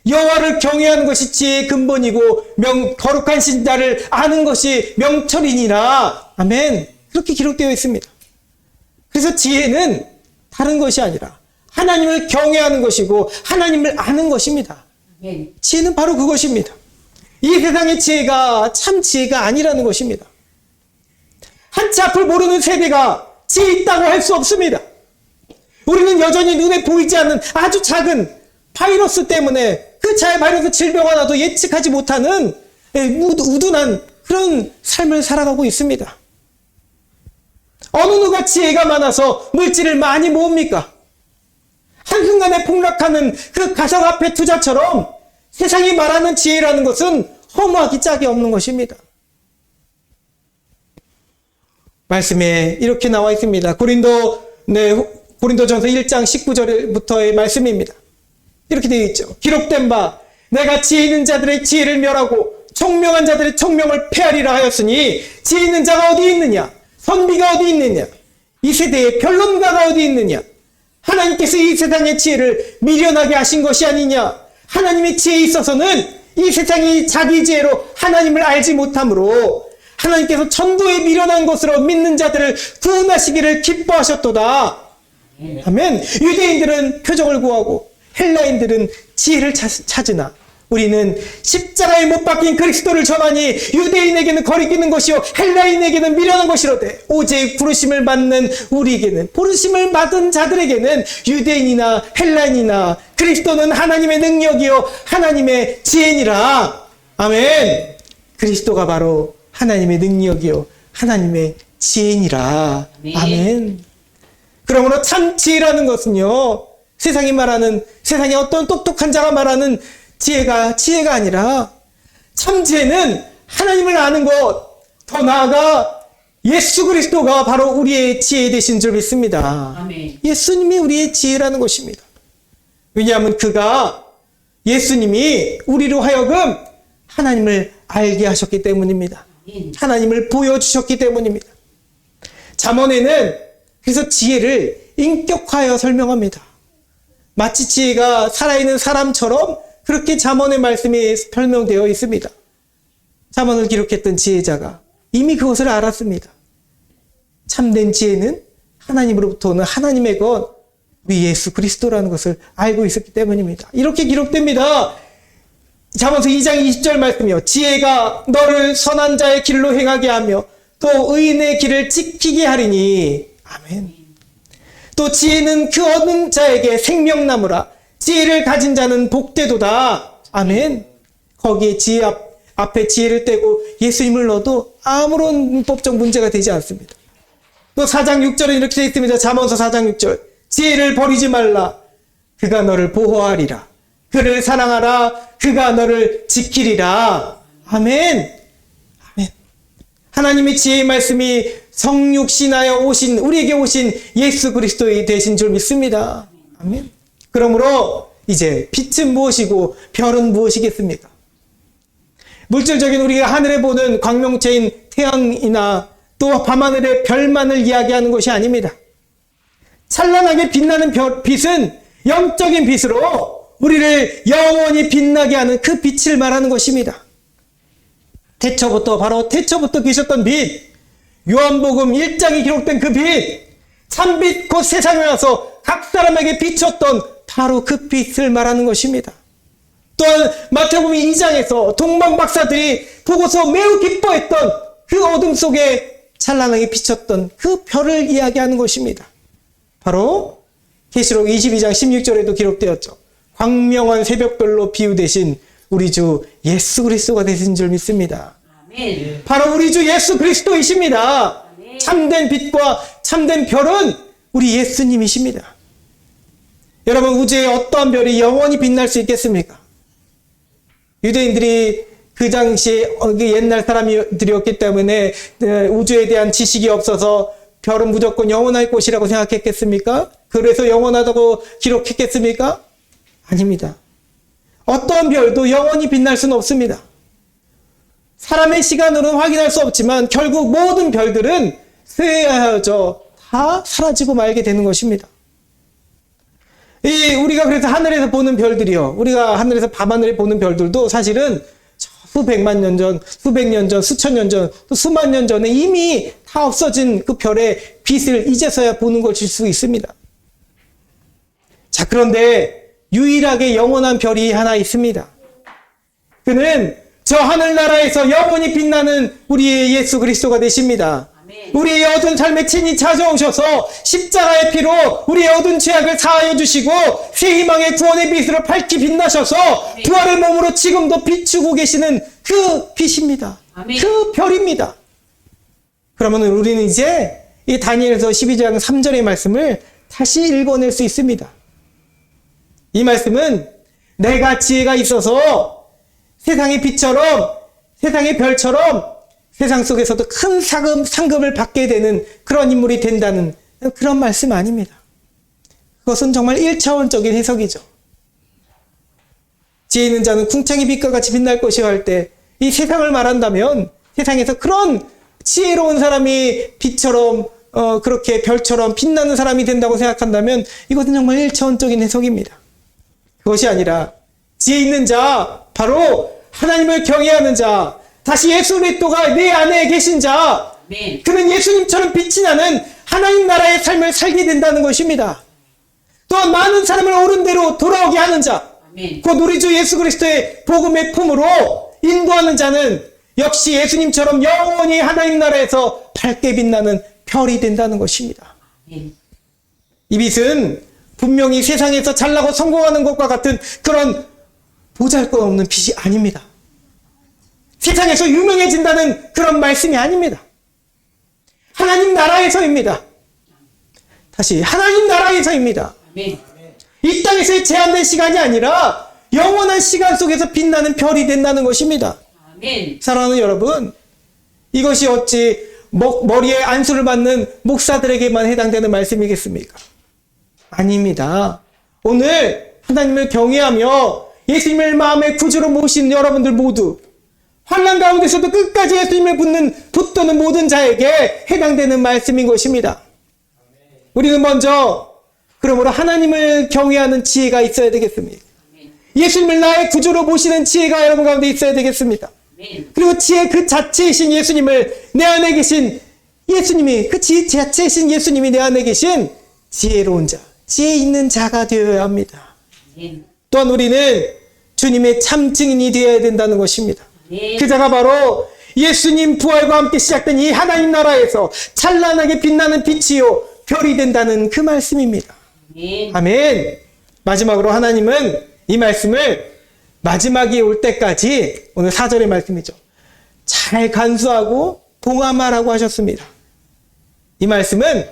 여호와를 경외하는 것이 지혜의 근본이고 거룩한 신자를 아는 것이 명철이니라. 아멘. 그렇게 기록되어 있습니다. 그래서 지혜는 다른 것이 아니라 하나님을 경외하는 것이고 하나님을 아는 것입니다. 지혜는 바로 그것입니다. 이 세상의 지혜가 참 지혜가 아니라는 것입니다. 한치 앞을 모르는 세대가 지혜 있다고 할 수 없습니다. 우리는 여전히 눈에 보이지 않는 아주 작은 바이러스 때문에 그 바이러스 질병 하나도 예측하지 못하는 우둔한 그런 삶을 살아가고 있습니다. 어느 누가 지혜가 많아서 물질을 많이 모읍니까? 한순간에 폭락하는 그 가상화폐 투자처럼 세상이 말하는 지혜라는 것은 허무하기 짝이 없는 것입니다. 말씀에 이렇게 나와 있습니다. 고린도전서 1장 19절부터의 말씀입니다. 이렇게 되어 있죠. 기록된 바 내가 지혜 있는 자들의 지혜를 멸하고 총명한 자들의 총명을 폐하리라 하였으니 지혜 있는 자가 어디 있느냐? 선비가 어디 있느냐? 이 세대의 변론가가 어디 있느냐? 하나님께서 이 세상의 지혜를 미련하게 하신 것이 아니냐? 하나님의 지혜에 있어서는 이 세상이 자기 지혜로 하나님을 알지 못하므로 하나님께서 천도에 미련한 것으로 믿는 자들을 구원하시기를 기뻐하셨도다. 아멘. 유대인들은 표적을 구하고 헬라인들은 지혜를 찾으나 우리는 십자가에 못 박힌 그리스도를 전하니 유대인에게는 거리끼는 것이요 헬라인에게는 미련한 것이로되 오직 부르심을 받는 우리에게는, 부르심을 받은 자들에게는 유대인이나 헬라인이나 그리스도는 하나님의 능력이요 하나님의 지혜니라. 아멘. 그리스도가 바로 하나님의 능력이요 하나님의 지혜니라. 아멘. 그러므로 참 지혜라는 것은요, 세상에 어떤 똑똑한 자가 말하는 지혜가 아니라 참 지혜는 하나님을 아는 것, 더 나아가 예수 그리스도가 바로 우리의 지혜 되신 줄 믿습니다. 아멘. 예수님이 우리의 지혜라는 것입니다. 왜냐하면 예수님이 우리로 하여금 하나님을 알게 하셨기 때문입니다. 하나님을 보여주셨기 때문입니다. 잠언에는 그래서 지혜를 인격화하여 설명합니다. 마치 지혜가 살아있는 사람처럼 그렇게 잠언의 말씀이 설명되어 있습니다. 잠언을 기록했던 지혜자가 이미 그것을 알았습니다. 참된 지혜는 하나님으로부터 오는 하나님의 것, 우리 예수 그리스도라는 것을 알고 있었기 때문입니다. 이렇게 기록됩니다. 잠언서 2장 20절 말씀이요. 지혜가 너를 선한 자의 길로 행하게 하며 또 의인의 길을 지키게 하리니. 아멘. 또 지혜는 그 얻은 자에게 생명나무라. 지혜를 가진 자는 복되도다. 아멘. 거기에 지혜 앞에 지혜를 떼고 예수님을 넣어도 아무런 문법적 문제가 되지 않습니다. 또 4장 6절에 이렇게 되어 있습니다. 잠언서 4장 6절. 지혜를 버리지 말라. 그가 너를 보호하리라. 그를 사랑하라. 그가 너를 지키리라. 아멘. 아멘. 하나님의 지혜의 말씀이 성육신하여 오신, 우리에게 오신 예수 그리스도의 되신 줄 믿습니다. 아멘. 그러므로 이제 빛은 무엇이고 별은 무엇이겠습니까? 물질적인 우리가 하늘에 보는 광명체인 태양이나 또 밤하늘의 별만을 이야기하는 것이 아닙니다. 찬란하게 빛나는 빛은 영적인 빛으로 우리를 영원히 빛나게 하는 그 빛을 말하는 것입니다. 바로 태초부터 계셨던 빛, 요한복음 1장에 기록된 그 빛, 참빛 곧 세상에 와서 각 사람에게 비쳤던 바로 그 빛을 말하는 것입니다. 또한 마태복음 2장에서 동방 박사들이 보고서 매우 기뻐했던 그 어둠 속에 찬란하게 비쳤던 그 별을 이야기하는 것입니다. 바로 계시록 22장 16절에도 기록되었죠. 광명한 새벽별로 비유되신 우리 주 예수 그리스도가 되신 줄 믿습니다. 아멘. 바로 우리 주 예수 그리스도이십니다. 아멘. 참된 빛과 참된 별은 우리 예수님이십니다. 여러분, 우주에 어떠한 별이 영원히 빛날 수 있겠습니까? 유대인들이 그 당시 옛날 사람들이었기 때문에 우주에 대한 지식이 없어서 별은 무조건 영원할 것이라고 생각했겠습니까? 그래서 영원하다고 기록했겠습니까? 아닙니다. 어떠한 별도 영원히 빛날 수는 없습니다. 사람의 시간으로는 확인할 수 없지만 결국 모든 별들은 쇠하여져 다 사라지고 말게 되는 것입니다. 우리가 그래서 하늘에서 보는 별들이요. 우리가 하늘에서 밤하늘에 보는 별들도 사실은 수백만 년 전, 수백 년 전, 수천 년 전, 또 수만 년 전에 이미 다 없어진 그 별의 빛을 이제서야 보는 것일 수 있습니다. 자, 그런데 유일하게 영원한 별이 하나 있습니다. 그는 저 하늘나라에서 영원히 빛나는 우리의 예수 그리스도가 되십니다. 우리의 어두운 삶에 친히 찾아오셔서 십자가의 피로 우리의 어두운 죄악을 사하여 주시고 새 희망의 구원의 빛으로 밝히 빛나셔서 부활의 몸으로 지금도 비추고 계시는 그 빛입니다. 아멘. 그 별입니다. 그러면 우리는 이제 이 다니엘서 12장 3절의 말씀을 다시 읽어낼 수 있습니다. 이 말씀은 내가 지혜가 있어서 세상의 빛처럼, 세상의 별처럼 세상 속에서도 큰 상급을 받게 되는 그런 인물이 된다는 그런 말씀 아닙니다. 그것은 정말 1차원적인 해석이죠. 지혜 있는 자는 궁창의 빛과 같이 빛날 것이요 할 때 이 세상을 말한다면 세상에서 그런 지혜로운 사람이 빛처럼 그렇게 별처럼 빛나는 사람이 된다고 생각한다면 이것은 정말 1차원적인 해석입니다. 그것이 아니라 지혜 있는 자, 바로 하나님을 경외하는 자, 다시 예수 그리스도가 내 안에 계신 자, 그는 예수님처럼 빛이 나는 하나님 나라의 삶을 살게 된다는 것입니다. 또한 많은 사람을 옳은 대로 돌아오게 하는 자, 곧 우리 주 예수 그리스도의 복음의 품으로 인도하는 자는 역시 예수님처럼 영원히 하나님 나라에서 밝게 빛나는 별이 된다는 것입니다. 이 빛은 분명히 세상에서 잘나고 성공하는 것과 같은 그런 보잘것없는 빛이 아닙니다. 세상에서 유명해진다는 그런 말씀이 아닙니다. 하나님 나라에서입니다. 다시 하나님 나라에서입니다. 이 땅에서의 제한된 시간이 아니라 영원한 시간 속에서 빛나는 별이 된다는 것입니다. 사랑하는 여러분, 이것이 어찌 머리에 안수를 받는 목사들에게만 해당되는 말씀이겠습니까? 아닙니다. 오늘 하나님을 경외하며 예수님을 마음의 구주로 모신 여러분들 모두 환난 가운데서도 끝까지 예수님을 붙드는 모든 자에게 해당되는 말씀인 것입니다. 우리는 먼저 그러므로 하나님을 경외하는 지혜가 있어야 되겠습니다. 예수님을 나의 구주로 모시는 지혜가 여러분 가운데 있어야 되겠습니다. 그리고 지혜 그 자체이신 예수님을 내 안에 계신 예수님이 그 지혜 자체이신 예수님이 내 안에 계신 지혜로운 자, 지혜 있는 자가 되어야 합니다. 또한 우리는 주님의 참 증인이 되어야 된다는 것입니다. 그 자가 바로 예수님 부활과 함께 시작된 이 하나님 나라에서 찬란하게 빛나는 빛이요 별이 된다는 그 말씀입니다. 아멘. 마지막으로 하나님은 이 말씀을 마지막에 올 때까지 오늘 4절의 말씀이죠. 잘 간수하고 봉함하라고 하셨습니다. 이 말씀은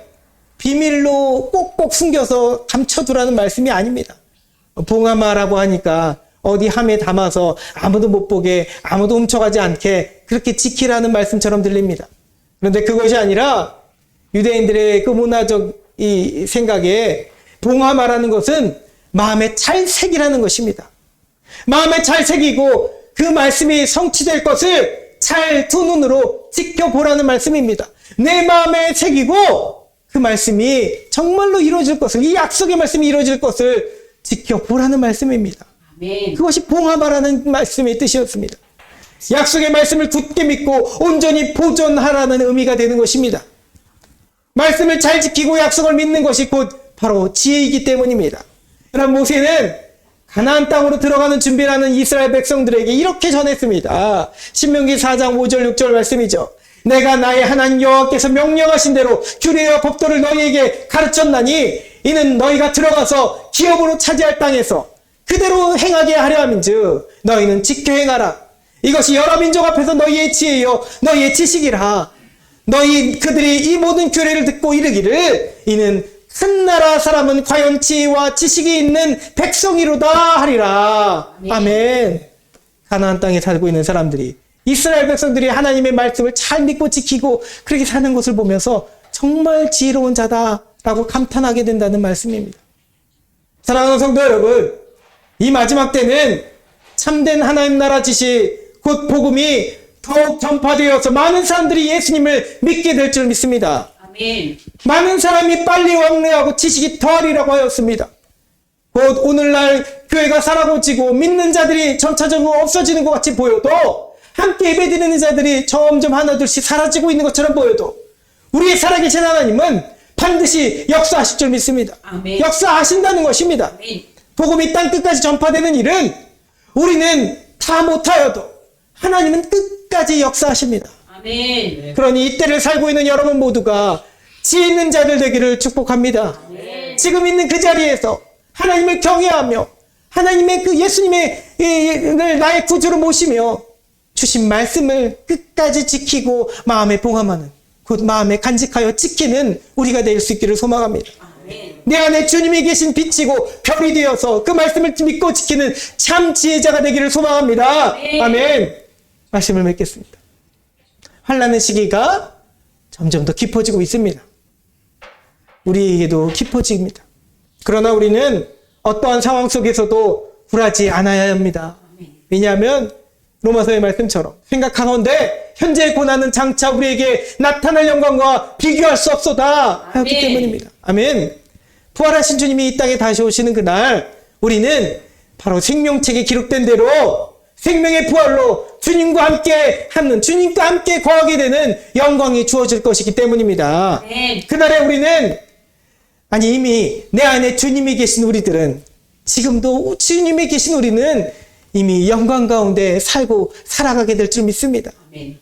비밀로 꼭꼭 숨겨서 감춰두라는 말씀이 아닙니다. 봉함하라고 하니까 어디 함에 담아서 아무도 못 보게 아무도 훔쳐가지 않게 그렇게 지키라는 말씀처럼 들립니다. 그런데 그것이 아니라 유대인들의 그 문화적 이 생각에 봉함하라는 것은 마음에 잘 새기라는 것입니다. 마음에 잘 새기고 그 말씀이 성취될 것을 잘 두 눈으로 지켜보라는 말씀입니다. 내 마음에 새기고 그 말씀이 정말로 이루어질 것을, 이 약속의 말씀이 이루어질 것을 지켜보라는 말씀입니다. 아멘. 그것이 봉함하라는 말씀의 뜻이었습니다. 약속의 말씀을 굳게 믿고 온전히 보존하라는 의미가 되는 것입니다. 말씀을 잘 지키고 약속을 믿는 것이 곧 바로 지혜이기 때문입니다. 여러분, 모세는 가나안 땅으로 들어가는 준비를 하는 이스라엘 백성들에게 이렇게 전했습니다. 신명기 4장 5절 6절 말씀이죠. 내가 나의 하나님 여호와께서 명령하신 대로 규례와 법도를 너희에게 가르쳤나니 이는 너희가 들어가서 기업으로 차지할 땅에서 그대로 행하게 하려 함인즉 너희는 지켜 행하라. 이것이 여러 민족 앞에서 너희의 지혜요 너희의 지식이라. 그들이 이 모든 규례를 듣고 이르기를 이는 큰 나라 사람은 과연 지혜와 지식이 있는 백성이로다 하리라. 아멘. 가나안 땅에 살고 있는 사람들이, 이스라엘 백성들이 하나님의 말씀을 잘 믿고 지키고 그렇게 사는 것을 보면서 정말 지혜로운 자다라고 감탄하게 된다는 말씀입니다. 사랑하는 성도 여러분, 이 마지막 때는 참된 하나님 나라 지식, 곧 복음이 더욱 전파되어서 많은 사람들이 예수님을 믿게 될 줄 믿습니다. 아멘. 많은 사람이 빨리 왕래하고 지식이 더하리라고 하였습니다. 곧 오늘날 교회가 사라고지고 믿는 자들이 점차적으로 없어지는 것 같이 보여도 함께 예배드리는 자들이 점점 하나둘씩 사라지고 있는 것처럼 보여도 우리의 살아계신 하나님은 반드시 역사하실 줄 믿습니다. 아멘. 역사하신다는 것입니다. 아멘. 복음이 땅 끝까지 전파되는 일은 우리는 다 못하여도 하나님은 끝까지 역사하십니다. 아멘. 그러니 이때를 살고 있는 여러분 모두가 지혜 있는 자들 되기를 축복합니다. 아멘. 지금 있는 그 자리에서 하나님을 경외하며 하나님의 그 예수님의 나의 구주로 모시며 주신 말씀을 끝까지 지키고 마음에 봉함하는, 곧 마음에 간직하여 지키는 우리가 될 수 있기를 소망합니다. 아멘. 내 안에 주님이 계신 빛이고 별이 되어서 그 말씀을 믿고 지키는 참 지혜자가 되기를 소망합니다. 아멘. 말씀을 맺겠습니다. 환난의 시기가 점점 더 깊어지고 있습니다. 우리에게도 깊어집니다. 그러나 우리는 어떠한 상황 속에서도 굴하지 않아야 합니다. 왜냐하면 로마서의 말씀처럼 생각하건대 현재의 고난은 장차 우리에게 나타날 영광과 비교할 수 없소다 하였기 때문입니다. 아멘. 부활하신 주님이 이 땅에 다시 오시는 그날 우리는 바로 생명책에 기록된 대로 생명의 부활로 주님과 함께 하는, 주님과 함께 거하게 되는 영광이 주어질 것이기 때문입니다. 그날에 우리는, 아니 이미 내 안에 주님이 계신 우리들은, 지금도 주님이 계신 우리는 이미 영광 가운데 살고 살아가게 될 줄 믿습니다. 아멘.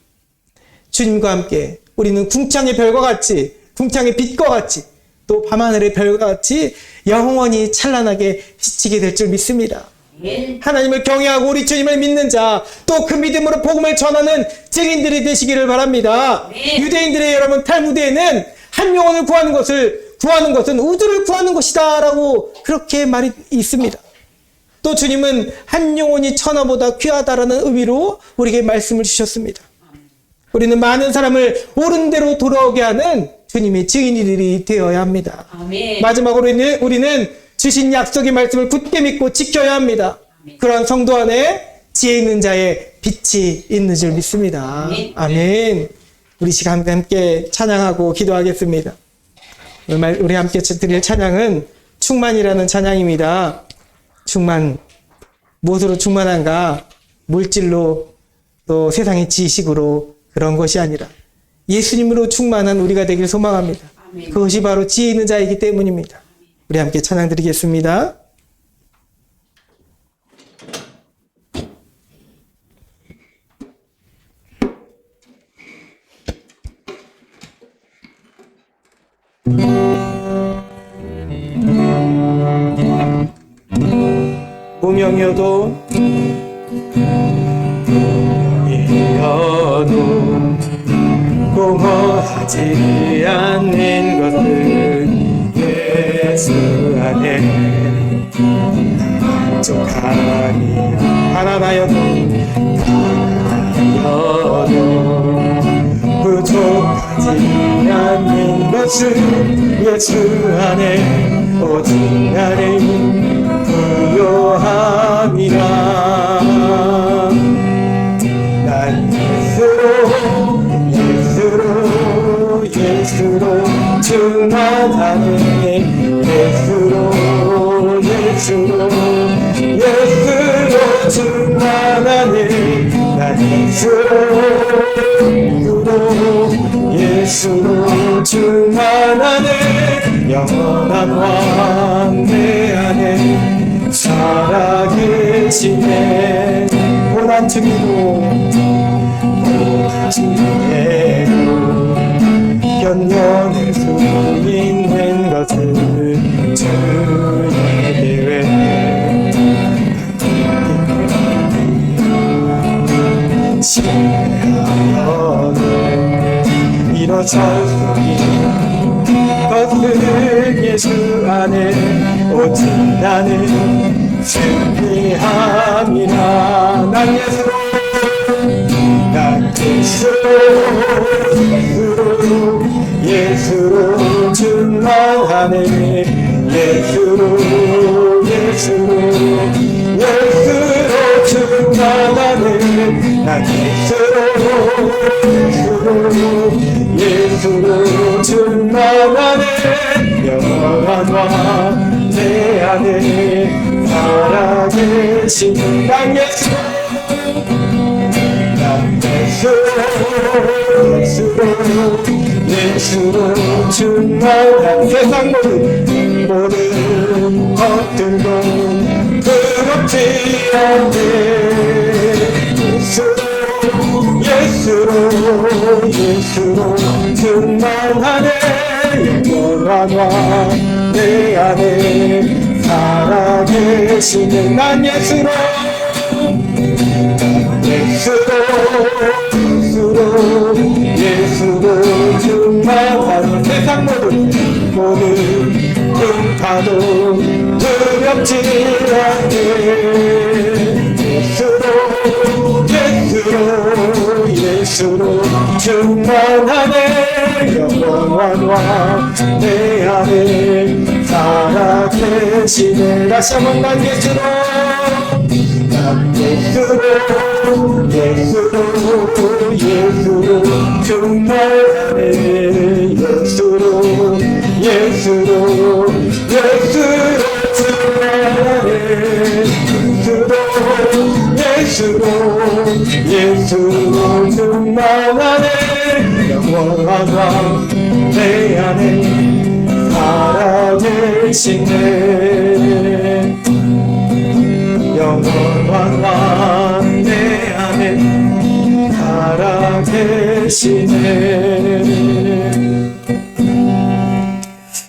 주님과 함께 우리는 궁창의 별과 같이, 궁창의 빛과 같이, 또 밤하늘의 별과 같이 영원히 찬란하게 비치게 될 줄 믿습니다. 하나님을 경외하고 우리 주님을 믿는 자, 또 그 믿음으로 복음을 전하는 증인들이 되시기를 바랍니다. 유대인들의 여러분 탈무드에는 한 영혼을 구하는 것은 우주를 구하는 것이다 라고 그렇게 말이 있습니다. 또 주님은 한 영혼이 천하보다 귀하다라는 의미로 우리에게 말씀을 주셨습니다. 우리는 많은 사람을 옳은 대로 돌아오게 하는 주님의 증인들이 되어야 합니다. 아멘. 마지막으로 우리는 주신 약속의 말씀을 굳게 믿고 지켜야 합니다. 그런 성도 안에 지혜 있는 자의 빛이 있는 줄 믿습니다. 아멘. 아멘. 우리 시간 함께 찬양하고 기도하겠습니다. 우리 함께 드릴 찬양은 충만이라는 찬양입니다. 충만, 무엇으로 충만한가? 물질로 또 세상의 지식으로 그런 것이 아니라 예수님으로 충만한 우리가 되길 소망합니다. 아멘. 그것이 바로 지혜 있는 자이기 때문입니다. 우리 함께 찬양 드리겠습니다. 무명이어도 공허하지 않는 것은 예수 안에 만족하니 가난하여도 부족하지 않는 것은 예수 안에 오직 나를 부요함이라. 난 예수로 충만하네. 예수로 충만하네. 난 예수로 충만하네. 영원한 왕 내 안에 살아계시네. 고난 중에도 견뎌낼 수 있는 것은 주의 계획. 신뢰하여는 일어설 수 있는 것은 예수 안에 오직 나는 승리함이라. 난 예수로 충만하네. 예수로 충만하네. 난 예수로 충만하네. 영원한 왕 내 안에 살아계신 난 예수로 충만한 세상 모든 것들도 두렵지 않네. 예수로 충만하네. 영원한 왕 내 안에 살아계시는 난 예수로 충만한 세상 모든 풍파도 두렵지 않네. 예수로 충만하네. 영원한 왕 내 안에 살아계시네. 다시 한번 난 예수로 충만하네. 예수로 충만하네. 영원한 왕 내 안에 살아계시네. 영원한 왕 내 안에 살아계시네.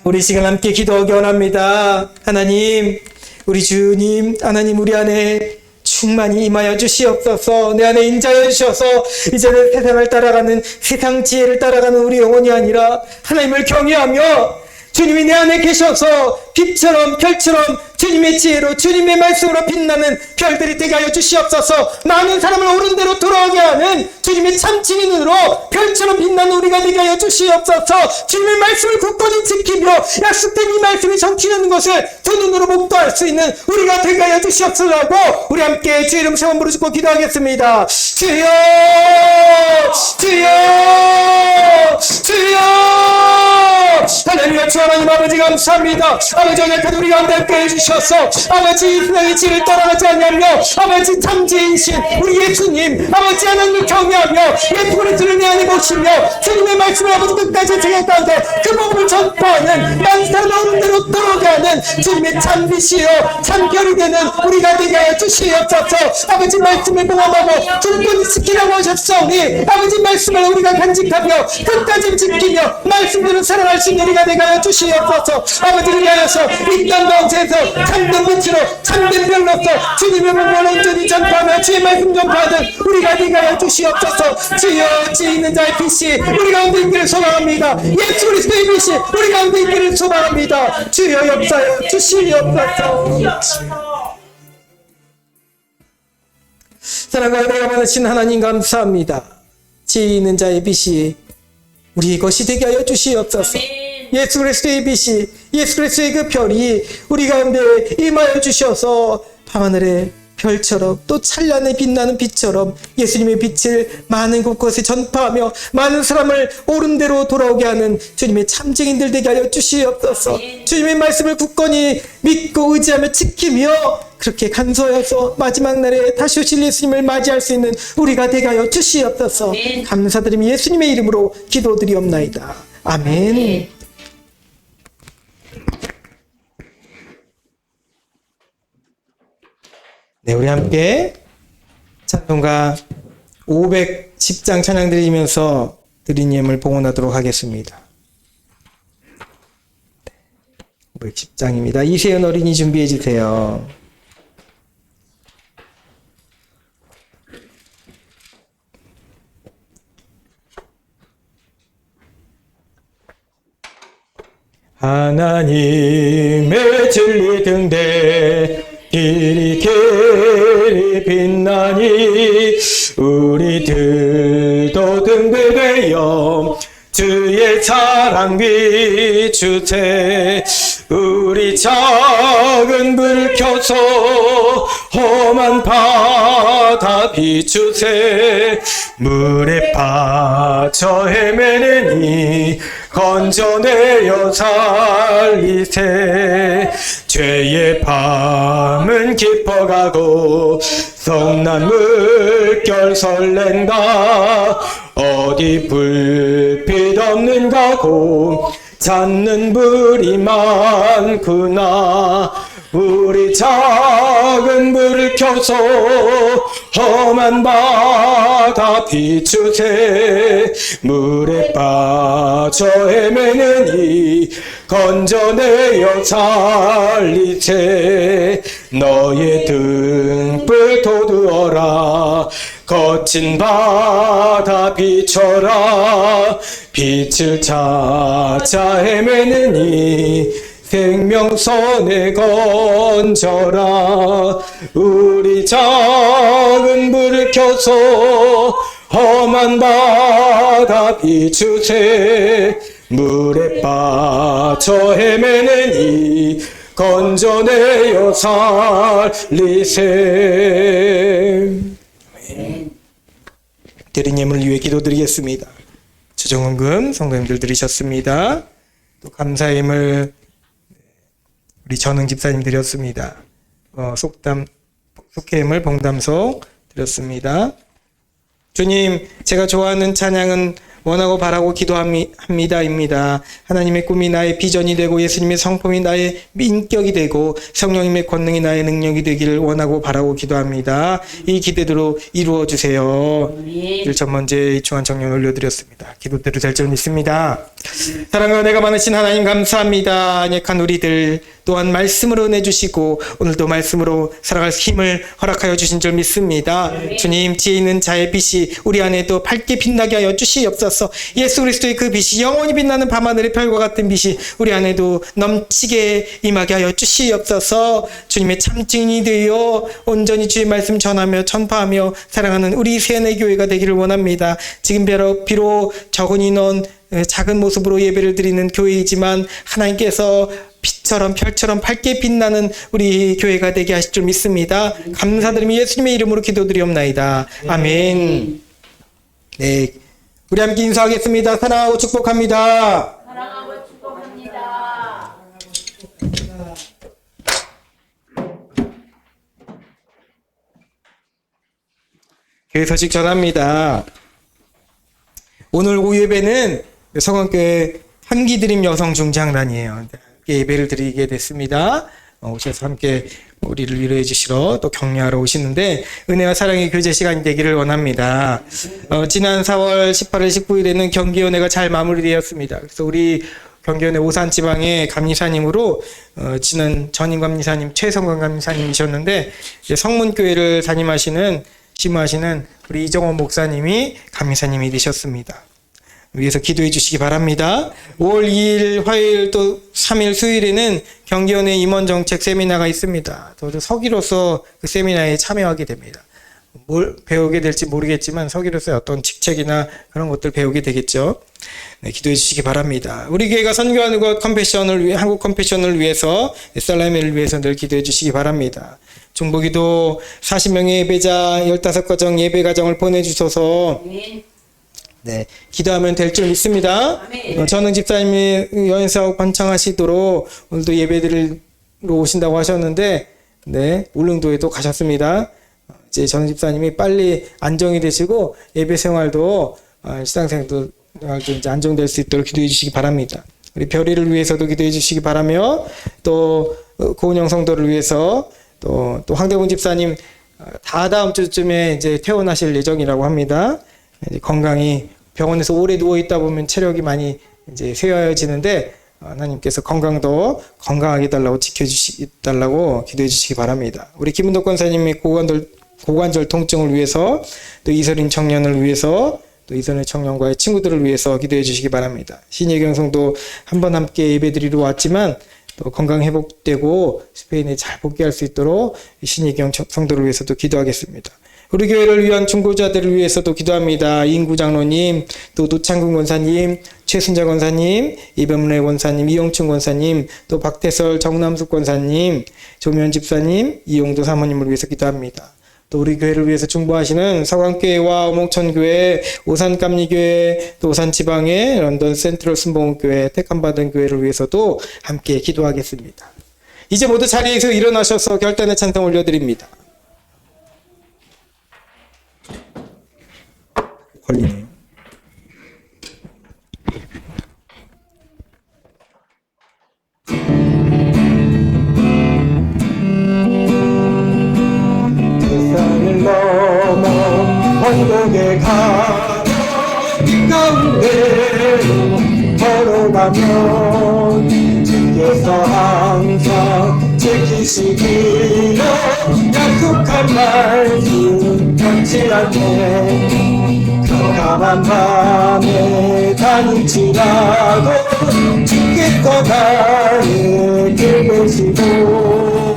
우리 시간 함께 기도하기 원합니다. 하나님, 우리 주님, 하나님 우리 안에 충만히 임하여 주시옵소서. 내 안에 인자하여 주셔서 이제는 세상을 따라가는, 세상 지혜를 따라가는 우리 영혼이 아니라 하나님을 경외하며 주님이 내 안에 계셔서 빛처럼 별처럼 주님의 지혜로 주님의 말씀으로 빛나는 별들이 되게 하여 주시옵소서. 많은 사람을 옳은 대로 돌아오게 하는 주님의 참 증인으로 별처럼 빛나는 우리가 되게 하여 주시옵소서. 주님의 말씀을 굳건히 지키며 약속된 이 말씀이 성취되는 것을 두 눈으로 목도할 수 있는 우리가 되게 하여 주시옵소서라고 우리 함께 주의 이름 세번 부르시고 기도하겠습니다. 주여 주여 주여. 하나님의 주 하나님 아버지 감사합니다. 아버지 오늘까지 우리 가운데 함께 해주셔서 아버지 이 세상의 지를 떠나가지 않냐며 아버지 참지이신 우리 예수님 아버지 하나님을 경외하며 예수 그리스도를 내 안에 모시며 주님의 말씀을 아버지 끝까지 제가 가운데 그 복음을 전파하는 많은 사람을 오는 대로 돌아오게 하는 주님의 참 빛이요 참 별이 되는 우리가 되게 하여 주시옵소서. 아버지 말씀을 봉합하고 굳건히 지키라고 하셨사오니 아버지 말씀을 우리가 간직하며 끝까지 지키며 말씀대로 살아갈 수 있는 우리가 되게 하여 주시옵소서. 아버지를 위하여서 이 땅 가운데에서 참된 빛으로 참된 별로서 주님의 복음을 온전히 전파하며 주의 말씀 전파하는 우리가 되게 하여 주시옵소서. 주여 지 있는 자의 빛이 우리 가운데 있기를 소망합니다. 예수 그리스도의 빛이 우리 가운데 있기를 소망합니다. 주여 역사여 주시옵소서. 사랑과 은혜가 많으신 하나님 감사합니다. 지 있는 자의 빛이 우리 것이 되게 하여 주시옵소서. 예수 그리스도의 빛이 예수 그리스도의 그 별이 우리 가운데 임하여 주셔서 밤하늘의 별처럼 또 찬란히 빛나는 빛처럼 예수님의 빛을 많은 곳곳에 전파하며 많은 사람을 옳은 대로 돌아오게 하는 주님의 참증인들 되게 하여 주시옵소서. 주님의 말씀을 굳건히 믿고 의지하며 지키며 그렇게 간소하여서 마지막 날에 다시 오실 예수님을 맞이할 수 있는 우리가 되게 하여 주시옵소서. 감사드리며 예수님의 이름으로 기도드리옵나이다. 아멘. 네, 우리 함께 찬송가 510장 찬양 드리면서 드린 예물 봉헌하도록 하겠습니다. 510장입니다. 이세연 어린이 준비해 주세요. 하나님의 진리 등대 길이 길이 빛나니 우리들도 등대되어 주의 사랑 비추세. 우리 작은 불 켜서 험한 바다 비추세. 물에 빠져 헤매는 이 건져내어 살리세. 죄의 밤은 깊어가고 성난 물결 설렌다. 어디 불빛 없는가 고 찾는 불이 많구나. 우리 작은 불을 켜서 험한 바다 비추세. 물에 빠져 헤매는 이 건져내어 살리세. 너의 등불 돋우어라. 거친 바다 비춰라. 빛을 찾아 헤매는 이 생명선에 건져라. 우리 작은 불을 켜서 험한 바다 비추세. 물에 빠져 헤매는 이 건져내어 살리세. 드린 예물을 위해 기도드리겠습니다. 주정헌금 성도님들 드리셨습니다. 또 감사의 예물 우리 전흥 집사님 드렸습니다. 속회예물 봉담소 드렸습니다. 주님, 제가 좋아하는 찬양은 원하고 바라고 기도합니다입니다. 하나님의 꿈이 나의 비전이 되고 예수님의 성품이 나의 인격이 되고 성령님의 권능이 나의 능력이 되기를 원하고 바라고 기도합니다. 이 기대대로 이루어 주세요. 1천 번째 중한 청년 올려드렸습니다. 기도대로 될 줄 믿습니다. 사랑과 은혜가 많으신 하나님 감사합니다. 약한 우리들 또한 말씀으로 은혜 주시고 오늘도 말씀으로 살아갈 힘을 허락하여 주신 줄 믿습니다. 주님, 지혜 있는 자의 빛이 우리 안에도 밝게 빛나게 하여 주시옵소서. 예수 그리스도의 그 빛이 영원히 빛나는 밤하늘의 별과 같은 빛이 우리 안에도 넘치게 임하게 하여 주시옵소서. 주님의 참 증인이 되어 온전히 주의 말씀 전하며 전파하며 사랑하는 우리 세연의 교회가 되기를 원합니다. 지금 비록 적은 인원, 작은 모습으로 예배를 드리는 교회이지만 하나님께서 빛처럼 별처럼 밝게 빛나는 우리 교회가 되게 하실 줄 믿습니다. 감사드리며 예수님의 이름으로 기도드리옵나이다. 아멘. 네, 우리 함께 인사하겠습니다. 사랑하고 축복합니다. 사랑하고 축복합니다. 교회 소식 전합니다. 오늘 오후 예배는 성원교회 함기드림 여성중장단이에요. 함께 예배를 드리게 됐습니다. 오셔서 함께 우리를 위로해 주시러 또 격려하러 오시는데 은혜와 사랑의 교제 시간이 되기를 원합니다. 지난 4월 18일 19일에는 경기연회가 잘 마무리되었습니다. 그래서 우리 경기연회 오산지방의 감리사님으로 지난 전임 감리사님 최성관 감리사님이셨는데 이제 성문교회를 심무하시는 우리 이정원 목사님이 감리사님이 되셨습니다. 위해서 기도해 주시기 바랍니다. 5월 2일 화요일 또 3일 수요일에는 경기연회 임원정책 세미나가 있습니다. 저도 서기로서 그 세미나에 참여하게 됩니다. 뭘 배우게 될지 모르겠지만 서기로서의 어떤 직책이나 그런 것들 배우게 되겠죠. 네, 기도해 주시기 바랍니다. 우리 교회가 선교하는 것 한국 컴패션을 위해서 살라미를 위해서 늘 기도해 주시기 바랍니다. 중보기도 40명의 예배자 15가정 예배 가정을 보내주셔서 아멘. 네, 기도하면 될 줄 믿습니다. 아멘. 전흥 집사님이 여행사업 번창하시도록 오늘도 예배드리러 오신다고 하셨는데, 네, 울릉도에도 가셨습니다. 이제 전흥 집사님이 빨리 안정이 되시고 예배 생활도 신앙생활도 이제 안정될 수 있도록 기도해 주시기 바랍니다. 우리 별이를 위해서도 기도해 주시기 바라며 또 고은영 성도를 위해서 또 황대훈 집사님 다음 주쯤에 이제 퇴원하실 예정이라고 합니다. 이제 건강히 병원에서 오래 누워 있다 보면 체력이 많이 이제 쇠해지는데 하나님께서 건강도 건강하게 달라고 지켜주시달라고 기도해 주시기 바랍니다. 우리 김은덕 권사님의 고관절 통증을 위해서 또 이설인 청년을 위해서 또 이설인 청년과의 친구들을 위해서 기도해 주시기 바랍니다. 신예경 성도 한번 함께 예배드리러 왔지만 또 건강 회복되고 스페인에 잘 복귀할 수 있도록 신예경 성도를 위해서도 기도하겠습니다. 우리 교회를 위한 중보자들을 위해서도 기도합니다. 인구 장로님, 또 노창근 권사님, 최순자 권사님, 이범래 권사님, 이영춘 권사님, 또 박태설 정남숙 권사님, 조면 집사님, 이용도 사모님을 위해서 기도합니다. 또 우리 교회를 위해서 중보하시는 서강교회와 오목천교회, 오산감리교회, 또 오산지방의 런던 센트럴 순복음교회, 택함받은 교회를 위해서도 함께 기도하겠습니다. 이제 모두 자리에서 일어나셔서 결단의 찬송 올려드립니다. 걸리네요. 세상을 넘어 언덕에 가는 가운데로 걸어가면 주께서 항상 지키시기로 약속한 말씀 변치 않네. 깜깜한 밤에 다닐지라도 주께서 나의 길 보시고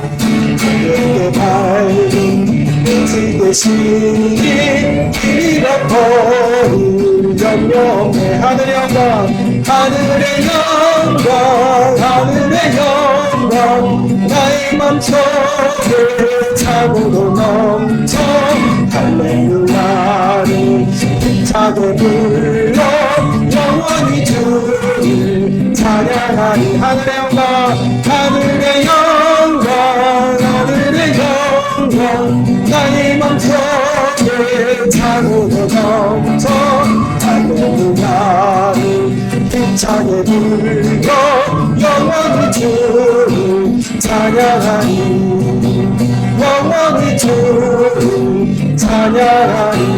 그에게 밝은 빛이 되시니 잃어버릴 염려에 하늘의 영광 하늘의 영광 하늘의 영광 나의 맘속에 참으로 넘쳐 할렐루야를 힘차게 불러 영원히 주를 찬양하니 하늘의 영광 하늘의 영광 하늘의 영광 나의 맘속에 참으로 넘쳐 할렐루야를 힘차게 불러 영원히 주를 찬양하니 영원히 주를 찬양하니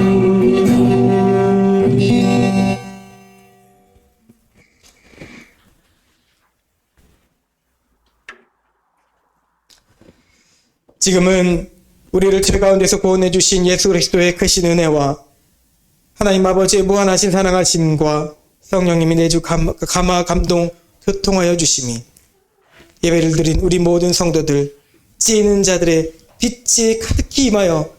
지금은 우리를 죄 가운데서 구원해 주신 예수 그리스도의 크신 은혜와 하나님 아버지의 무한하신 사랑하심과 성령님이 내주 감화 감동 교통하여 주심이 예배를 드린 우리 모든 성도들 찌는 자들의 빛이 가득히 임하여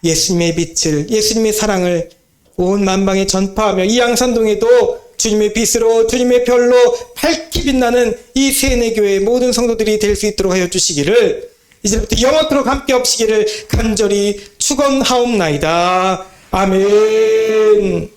예수님의 빛을 예수님의 사랑을 온 만방에 전파하며 이 양산동에도 주님의 빛으로 주님의 별로 밝게 빛나는 이 세뇌교회의 모든 성도들이 될 수 있도록 하여 주시기를 이제부터 영원토록 함께 없시기를 간절히 축원하옵나이다. 아멘.